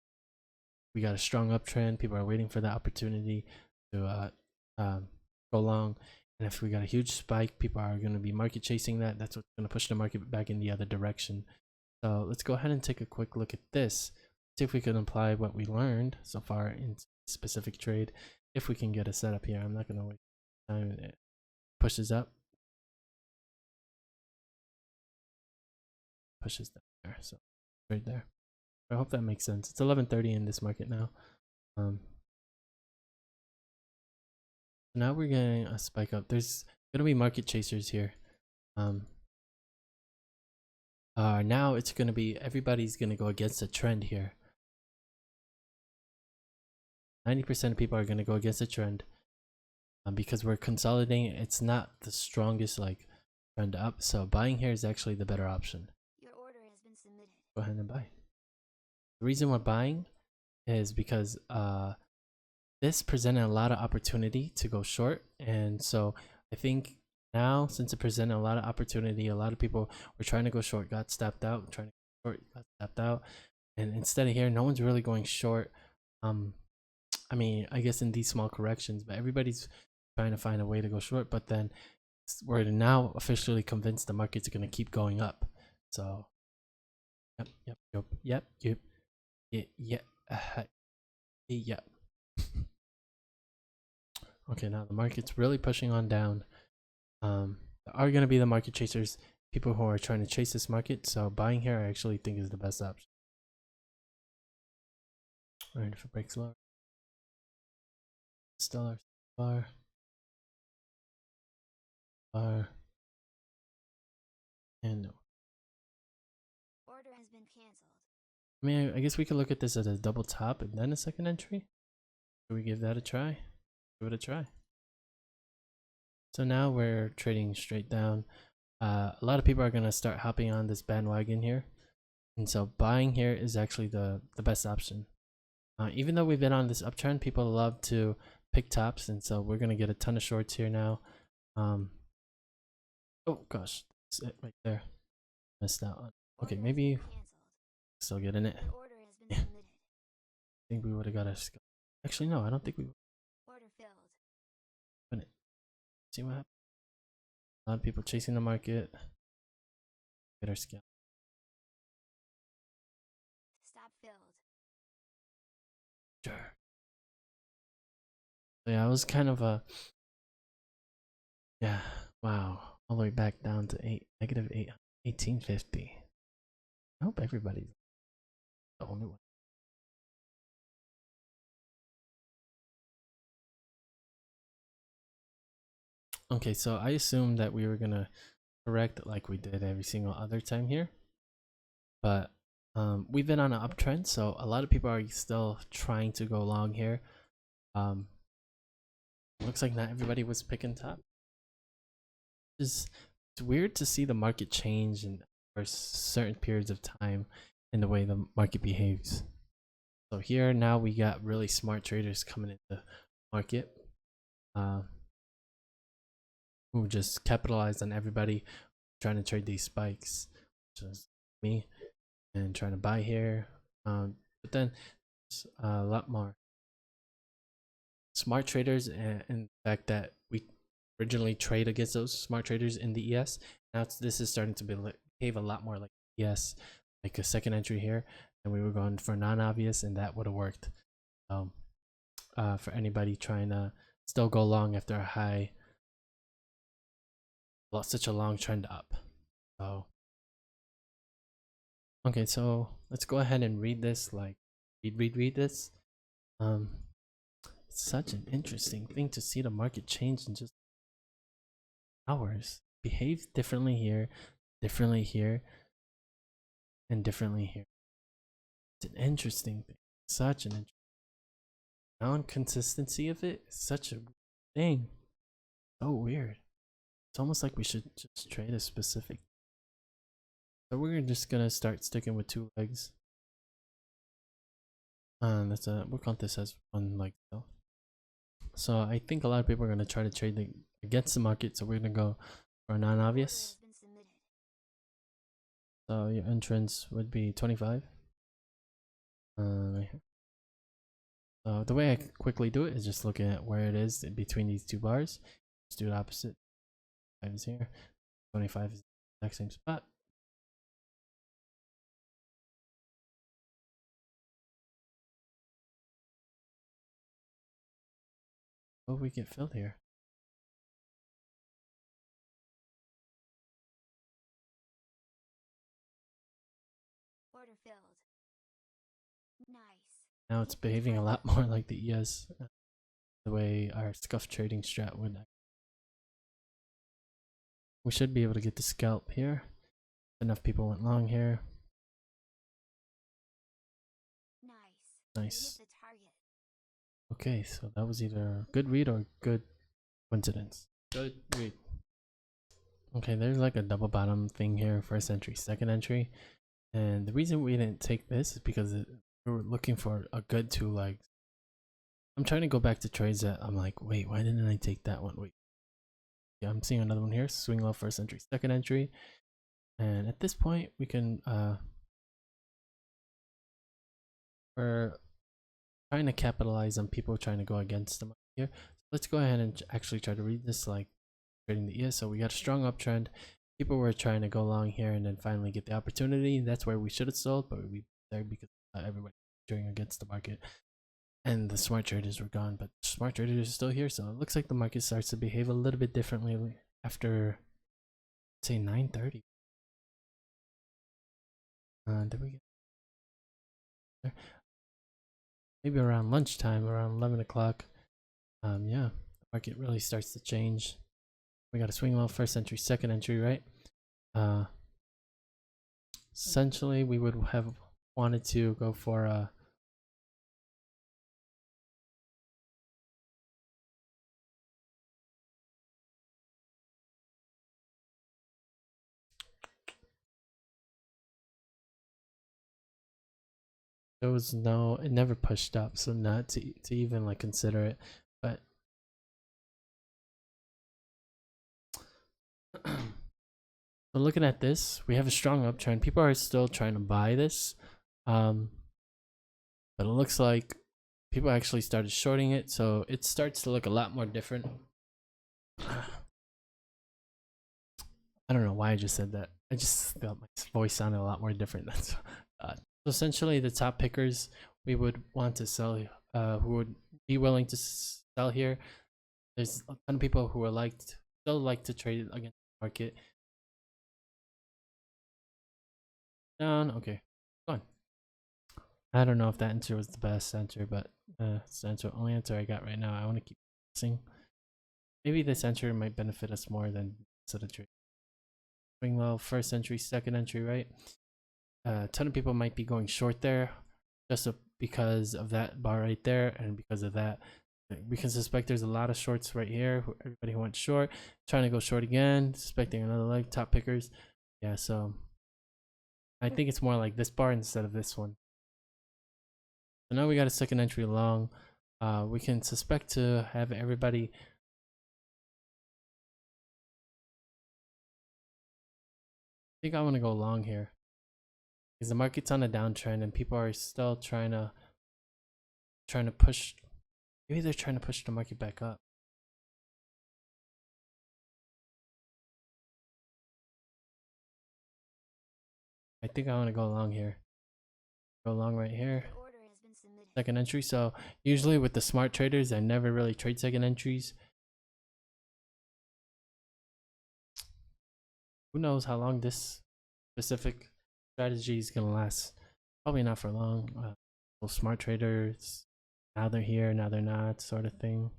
We got a strong uptrend. People are waiting for the opportunity to go long. And if we got a huge spike, people are going to be market chasing that. That's what's going to push the market back in the other direction. So let's go ahead and take a quick look at this. See if we can apply what we learned so far in specific trade. If we can get a setup here, I'm not going to waste time. It pushes up. Pushes down there. So right there. I hope that makes sense. It's 11:30 in this market now. Now we're getting a spike up. There's gonna be market chasers here. Now it's gonna be everybody's gonna go against the trend here. 90% of people are gonna go against the trend, because we're consolidating. It's not the strongest like trend up, so buying here is actually the better option. Your order has been submitted. Go ahead and buy. The reason we're buying is because this presented a lot of opportunity to go short, and so I think now, since it presented a lot of opportunity, a lot of people were trying to go short, got stepped out, trying to go short, got stepped out, and instead of here, no one's really going short. I mean, I guess in these small corrections, but everybody's trying to find a way to go short. But then we're now officially convinced the market's going to keep going up. So, yep. Okay, now the market's really pushing on down. There are going to be the market chasers, people who are trying to chase this market. So buying here, I actually think is the best option. All right, if it breaks lower, stellar bar, and no. Order has been canceled. I mean, I guess we could look at this as a double top and then a second entry. Should we give that a try? give it a try. So now we're trading straight down. A lot of people are gonna start hopping on this bandwagon here, and so buying here is actually the best option. Even though we've been on this uptrend, people love to pick tops, and so we're gonna get a ton of shorts here now. Oh gosh, that's it right there. Missed out on. Okay, maybe still getting it. Order has been submitted. I think we would have got a scalp. Actually, no, I don't think we would. Order filled. See what happens. A lot of people chasing the market. Get our scalp. Stop filled. Sure. So yeah, it was kind of a. Yeah, wow. All the way back down to negative 1850. I hope everybody's the only one. Okay, so I assumed that we were gonna correct like we did every single other time here, but we've been on an uptrend, so a lot of people are still trying to go long here. Looks like not everybody was picking top. It's weird to see the market change in for certain periods of time in the way the market behaves. So here now we got really smart traders coming into the market. Who just capitalized on everybody trying to trade these spikes, which is me, and trying to buy here. But then a lot more smart traders, and the fact that we originally trade against those smart traders in the ES. Now this is starting to behave a lot more like ES, like a second entry here, and we were going for non-obvious, and that would have worked. For anybody trying to still go long after a high. Such a long trend up. So okay, so let's go ahead and read this, like read this. It's such an interesting thing to see the market change in just hours. Behave differently here, and differently here. It's an interesting thing. Such an interesting non-consistency of it is such a thing. So weird. It's almost like we should just trade a specific. So we're just gonna start sticking with 2 legs. That's we'll count this as 1 leg though. So I think a lot of people are gonna try to trade against the market. So we're gonna go for a non-obvious. So your entrance would be 25. Right here. So the way I quickly do it is just looking at where it is in between these 2 bars. Let's do the opposite. 5 is here. 25 is the exact same spot. What we get filled here? Order filled. Nice. Now it's behaving a lot more like the ES, the way our scuff trading strat would. We should be able to get the scalp here. Enough people went long here. Nice. The target. Okay, so that was either a good read or good coincidence. Good read. Okay, there's like a double bottom thing here, first entry, second entry. And the reason we didn't take this is because we were looking for a good 2 legs. I'm trying to go back to trades that I'm like, wait, why didn't I take that one? Wait. Yeah, I'm seeing another one here. Swing low, first entry, second entry. And at this point, we can, we're trying to capitalize on people trying to go against them here. So let's go ahead and actually try to read this like trading the ES. So we got a strong uptrend. People were trying to go long here and then finally get the opportunity. That's where we should have sold, but we there because everybody trading against the market. And the smart traders were gone, but smart traders are still here. So it looks like the market starts to behave a little bit differently after, say, 9:30. Did we get there? Maybe around lunchtime, around 11 o'clock. Yeah, the market really starts to change. We got a swing low, first entry, second entry, right? Essentially, we would have wanted to go for a there was no, it never pushed up, so not to even like consider it. But so looking at this, we have a strong uptrend. People are still trying to buy this, but it looks like people actually started shorting it, so it starts to look a lot more different. I don't know why I just said that. I just felt my voice sounded a lot more different. That's so essentially the top pickers we would want to sell, who would be willing to sell here. There's a ton of people who are still like to trade against the market. Down, okay, go on. I don't know if that answer was the best answer, but it's the only answer I got right now. I want to keep guessing. Maybe this entry might benefit us more than this other trade. Swing low, first entry, second entry, right? A ton of people might be going short there just because of that bar right there, and because of that, we can suspect there's a lot of shorts right here. Everybody who went short, trying to go short again, suspecting another leg, top pickers. Yeah, so I think it's more like this bar instead of this one. So now we got a second entry long. We can suspect to have everybody. I think I want to go long here because the market's on a downtrend and people are still trying to push. Maybe they're trying to push the market back up. I think I want to go long here. Go long right here. Second entry. So usually with the smart traders, I never really trade second entries. Who knows how long this specific strategy is gonna last? Probably not for long. Those smart traders, now they're here, now they're not, sort of thing.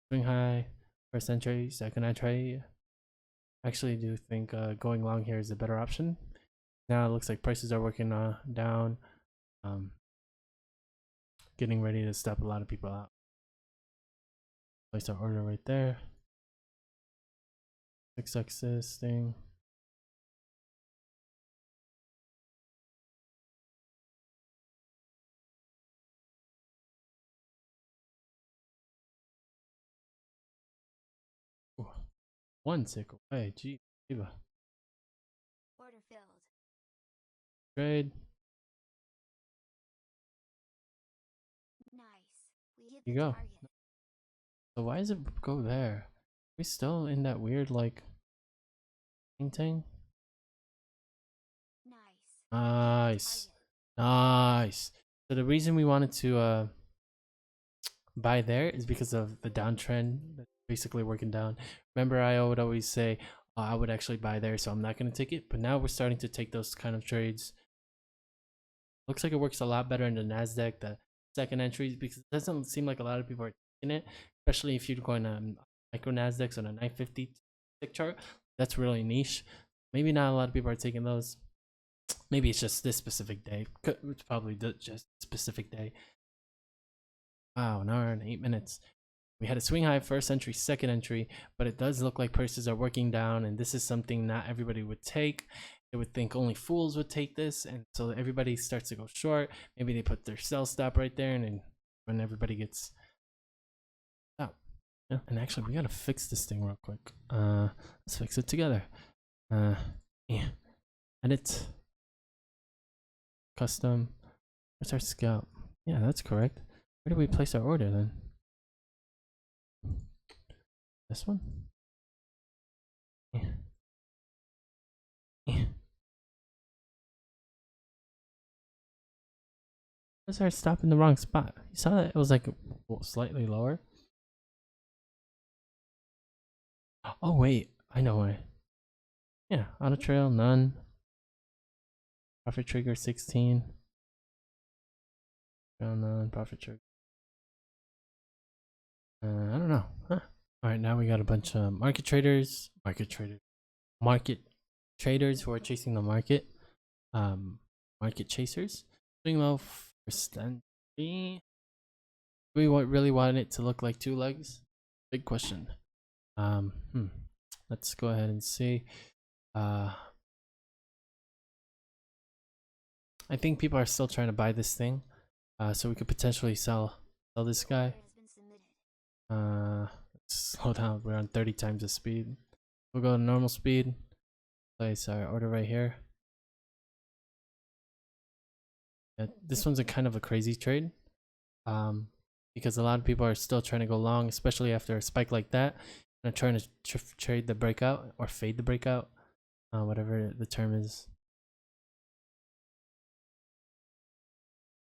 Swing high, first entry, second entry. Actually do think going long here is a better option. Now it looks like prices are working down, getting ready to stop a lot of people out. Place our order right there. 6x thing. Ooh, one tick away. Gee, Eva. Order filled. Trade. Nice. We hit You the go. target. So why does it go there? We still in that weird like thing? Nice. Nice. Nice. So the reason we wanted to buy there is because of the downtrend that's basically working down. Remember, I would always say I would actually buy there, so I'm not going to take it. But now we're starting to take those kind of trades. Looks like it works a lot better in the NASDAQ, the second entries, because it doesn't seem like a lot of people are taking it, especially if you're going to micro NASDAQs on a 950 tick chart. That's really niche. Maybe not a lot of people are taking those. Maybe it's just this specific day. It's probably just specific day. Wow, an hour and 8 minutes. We had a swing high first entry, second entry, but it does look like prices are working down, and this is something not everybody would take. They would think only fools would take this, and so everybody starts to go short. Maybe they put their sell stop right there, and then when everybody gets out. Yeah, and actually, we gotta fix this thing real quick. Let's fix it together. Yeah, edit, custom. Where's our scalp? Yeah, that's correct. Where do we place our order then? This one? Yeah. Yeah. Where's our stop in the wrong spot? You saw that it was like slightly lower. Oh wait, I know why. Yeah, auto trail, none. Profit trigger 16. Trail none, profit trigger. I don't know. Huh. Alright, now we got a bunch of market traders who are chasing the market. Market chasers. Swing low first entry. We really want it to look like two legs? Big question. Let's go ahead and see. I think people are still trying to buy this thing, so we could potentially sell this Your order guy. has been submitted. Slow down. We're on 30 times the speed. We'll go to normal speed. Place our order right here. Yeah, this one's a kind of a crazy trade, because a lot of people are still trying to go long, especially after a spike like that, and are trying to trade the breakout or fade the breakout, whatever the term is.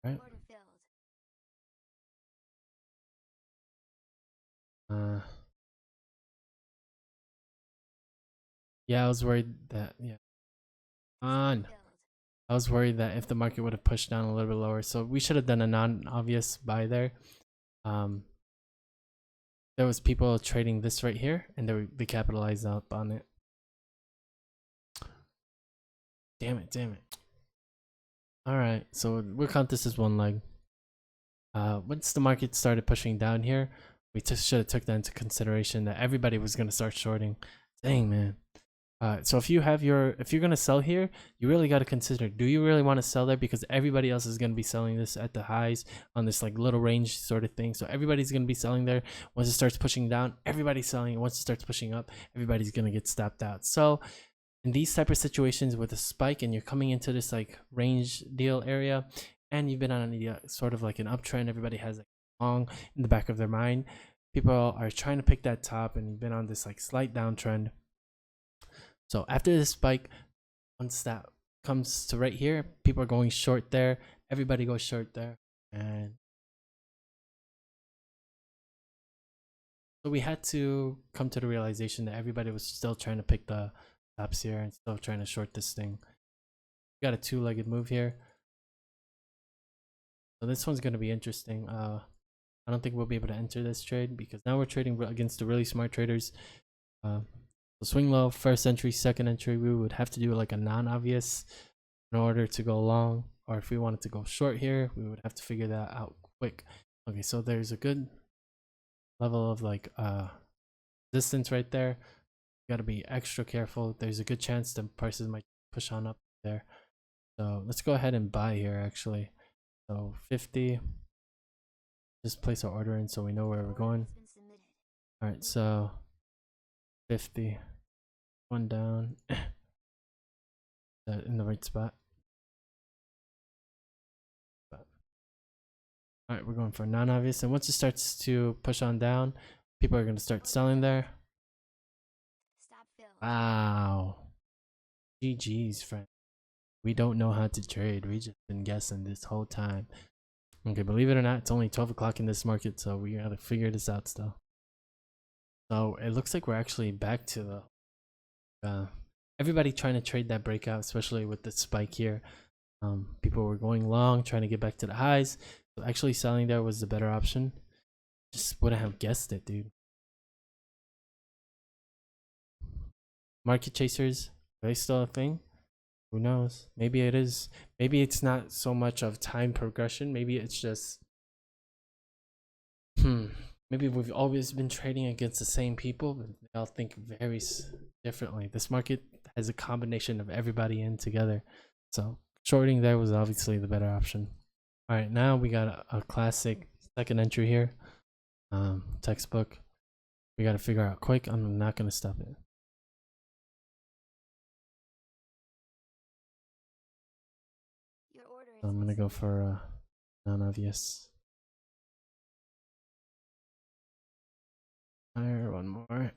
Right. Order filled. Yeah, I was worried that on. Filled. I was worried that if the market would have pushed down a little bit lower, so we should have done a non-obvious buy there. There was people trading this right here, and they capitalized up on it. Damn it! All right, so we'll count this as one leg. Once the market started pushing down here, we just should have took that into consideration that everybody was gonna start shorting. Dang, man. So if you're gonna sell here, you really got to consider, do you really want to sell there, because everybody else is gonna be selling this at the highs on this like little range sort of thing. So everybody's gonna be selling there. Once it starts pushing down, everybody's selling. Once it starts pushing up, everybody's gonna get stopped out. So in these type of situations with a spike and you're coming into this like range deal area, and you've been on a sort of like an uptrend, everybody has like long in the back of their mind. People are trying to pick that top, and you've been on this like slight downtrend. So after this spike, once that comes to right here, people are going short there. Everybody goes short there. And so we had to come to the realization that everybody was still trying to pick the tops here and still trying to short this thing. We got a two-legged move here. So this one's going to be interesting. I don't think we'll be able to enter this trade because now we're trading against the really smart traders. So swing low, first entry, second entry, we would have to do like a non-obvious in order to go long. Or if we wanted to go short here, we would have to figure that out quick. Okay, so there's a good level of like resistance right there. You got to be extra careful. There's a good chance the prices might push on up there. So let's go ahead and buy here actually. So 50. Just place our order in so we know where we're going. All right, so 50. One down. In the right spot. All right, we're going for non-obvious, and once it starts to push on down, people are going to start selling there. Wow. GG's, friend. We don't know how to trade. We just been guessing this whole time. Okay, believe it or not, it's only 12 o'clock in this market, so we gotta figure this out still. So it looks like we're actually back to the everybody trying to trade that breakout, especially with the spike here. People were going long, trying to get back to the highs. So actually selling there was the better option. Just wouldn't have guessed it, dude. Market chasers, are they still a thing? Who knows? Maybe it is. Maybe it's not so much of time progression. Maybe it's just maybe we've always been trading against the same people, but they all think very differently. This market has a combination of everybody in together. So shorting there was obviously the better option. All right, now we got a classic second entry here. Textbook. We got to figure out quick. I'm not going to stop it. So I'm going to go for non-obvious. Higher, one more.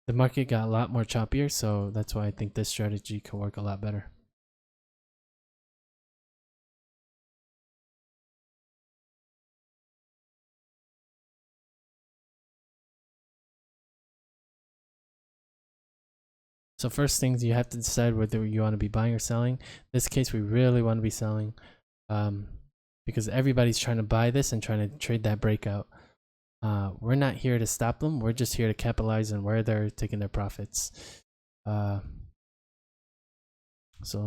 The market got a lot more choppier, so that's why I think this strategy could work a lot better. So first things, you have to decide whether you want to be buying or selling. In this case, we really want to be selling because everybody's trying to buy this and trying to trade that breakout. We're not here to stop them. We're just here to capitalize on where they're taking their profits. So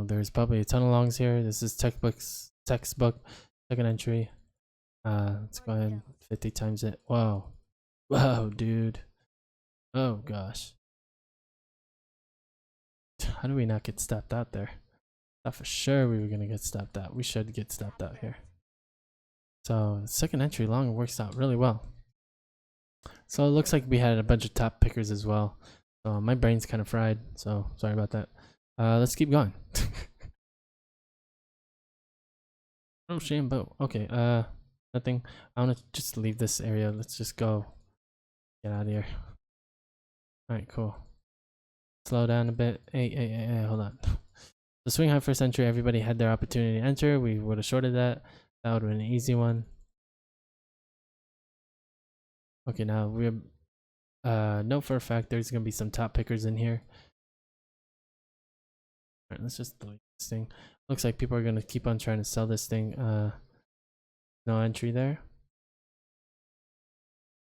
there's probably a ton of longs here. This is textbook, second entry. Let's go ahead and 50 times it. Whoa, dude. Oh gosh. How do we not get stopped out there? Thought for sure we were gonna get stopped out. We should get stopped out here. So second entry long works out really well. So it looks like we had a bunch of top pickers as well. So my brain's kind of fried. So sorry about that. Let's keep going. Oh, Shambo. Okay. Nothing. I want to just leave this area. Let's just go. Get out of here. All right. Cool. Slow down a bit. Hey, hold on. The swing high first entry, everybody had their opportunity to enter. We would have shorted that. That would have been an easy one. Okay, now we're know for a fact there's gonna be some top pickers in here. Alright, let's just delete this thing. Looks like people are gonna keep on trying to sell this thing. No entry there.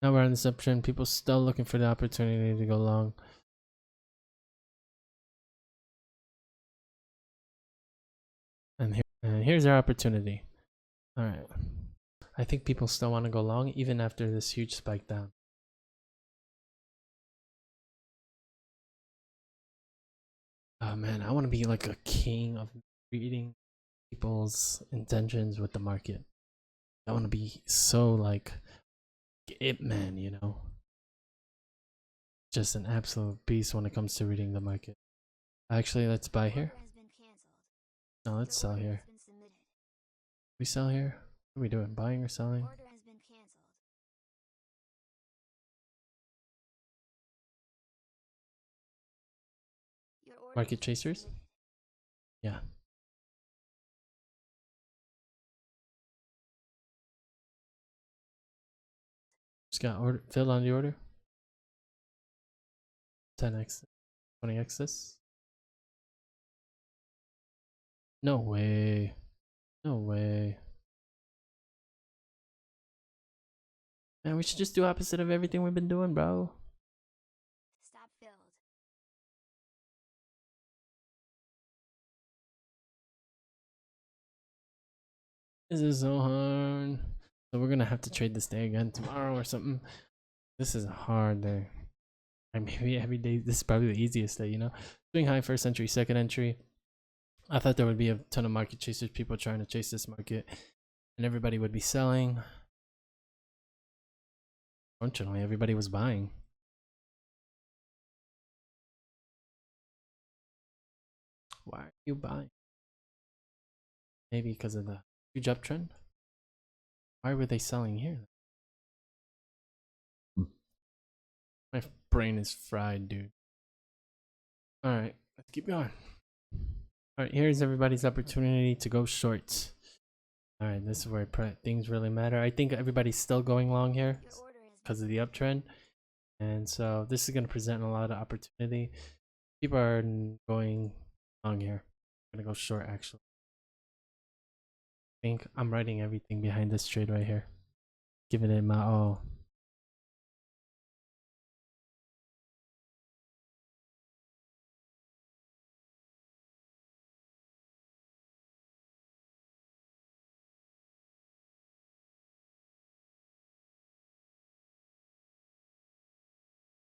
Now we're on this uptrend. People still looking for the opportunity to go long. And here's our opportunity. Alright. I think people still want to go long even after this huge spike down. Oh man, I want to be like a king of reading people's intentions with the market. I want to be so like it man, you know. Just an absolute beast when it comes to reading the market. Actually, let's buy here. No, let's sell here. We sell here? What are we doing? Buying or selling? Market chasers? Yeah. Just got order filled on the order. 10x, 20x this. No way. No way. Man, we should just do opposite of everything we've been doing, bro. Stop filled. This is so hard. So we're gonna have to trade this day again tomorrow or something. This is a hard day. I mean, maybe every day. This is probably the easiest day, you know. Swing high first entry, second entry. I thought there would be a ton of market chasers, people trying to chase this market, and everybody would be selling. Fortunately, everybody was buying. Why are you buying? Maybe because of the huge uptrend. Why were they selling here? My brain is fried, dude. All right, let's keep going. All right, here's everybody's opportunity to go short. All right, this is where things really matter. I think everybody's still going long here because of the uptrend. And so this is going to present a lot of opportunity. People are going long here. I'm going to go short, actually. I think I'm writing everything behind this trade right here. Giving it my all.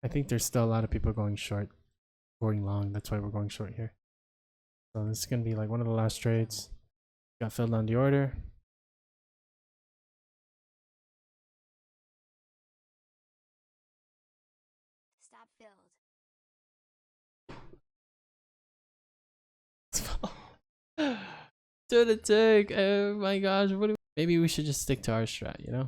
I think there's still a lot of people going short, going long. That's why we're going short here. So this is going to be like one of the last trades. Got filled on the order. Stop filled. To the take. Oh my gosh. Maybe we should just stick to our strat, you know?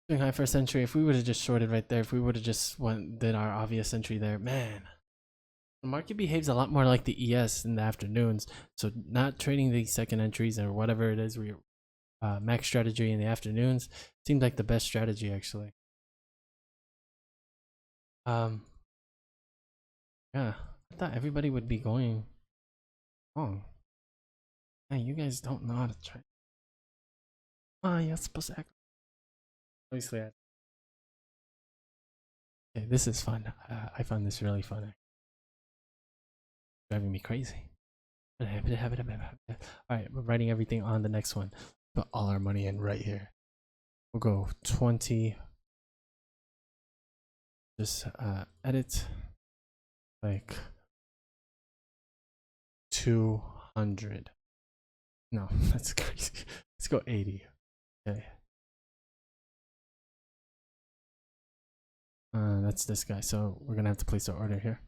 Doing high first entry. If we would have just shorted right there, if we would have just did our obvious entry there, man. The market behaves a lot more like the ES in the afternoons. So not trading the second entries or whatever it is, max strategy in the afternoons seemed like the best strategy actually. Yeah, I thought everybody would be going wrong. Man, you guys don't know how to trade. Oh, you're supposed to act. Obviously, okay, this is fun. I found this really fun. Driving me crazy. Alright, we're writing everything on the next one. Put all our money in right here. We'll go 20. just edit like 200. No, that's crazy. Let's go 80. Okay. That's this guy, so we're gonna have to place our order here.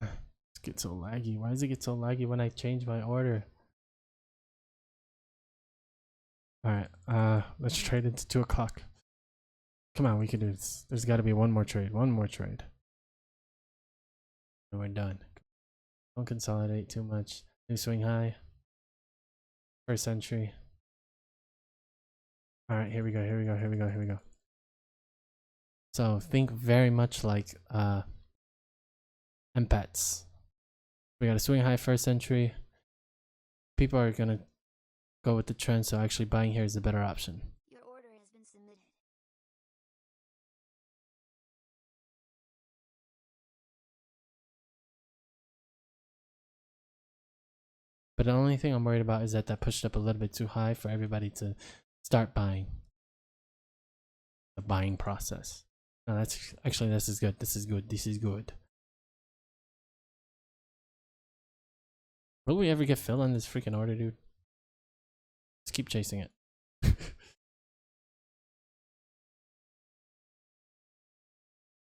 It's get so laggy. Why does it get so laggy when I change my order? Alright, let's trade it to 2 o'clock. Come on, we can do this. There's gotta be one more trade. One more trade. And we're done. Don't consolidate too much. New swing high. First entry. Alright, here we go, here we go, here we go, here we go. So think very much like MPATs. We got a swing high first entry. People are gonna go with the trend, so actually buying here is the better option. Your order has been submitted. But the only thing I'm worried about is that pushed up a little bit too high for everybody to start buying. The buying process. No, that's actually, this is good. This is good. This is good. Will we ever get fill on this freaking order, dude? Let's keep chasing it.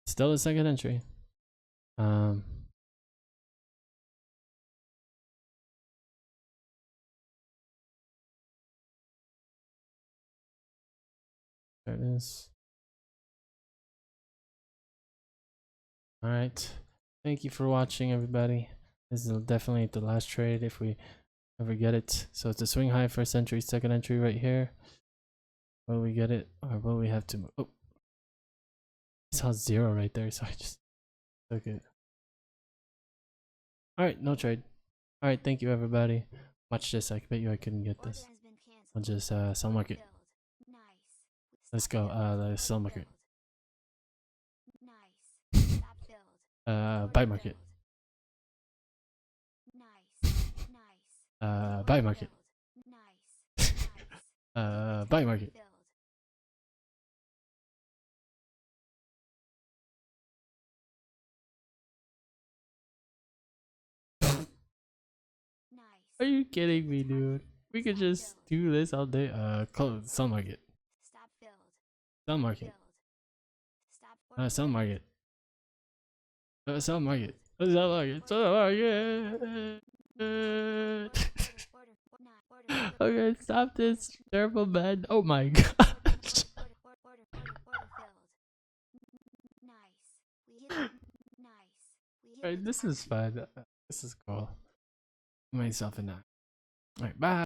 Still a second entry. There it is. All right. Thank you for watching, everybody. This is definitely the last trade if we ever get it. So it's a swing high first entry, second entry right here. Will we get it, or will we have to move? Oh, I saw 0 right there, so I just took it. All right, no trade. All right, thank you, everybody. Watch this. I bet you I couldn't get this. I'll just sell market. Let's go. The sell market. Buy market. Buy market. Buy market. Are you kidding me, dude? We could just do this all day. Close. Sell market. Sell market. Sell market. Sell market. Sell market. Sell market. Okay, stop this terrible man. Oh my gosh. Alright, this is fun. This is cool. Myself and that. Alright, bye.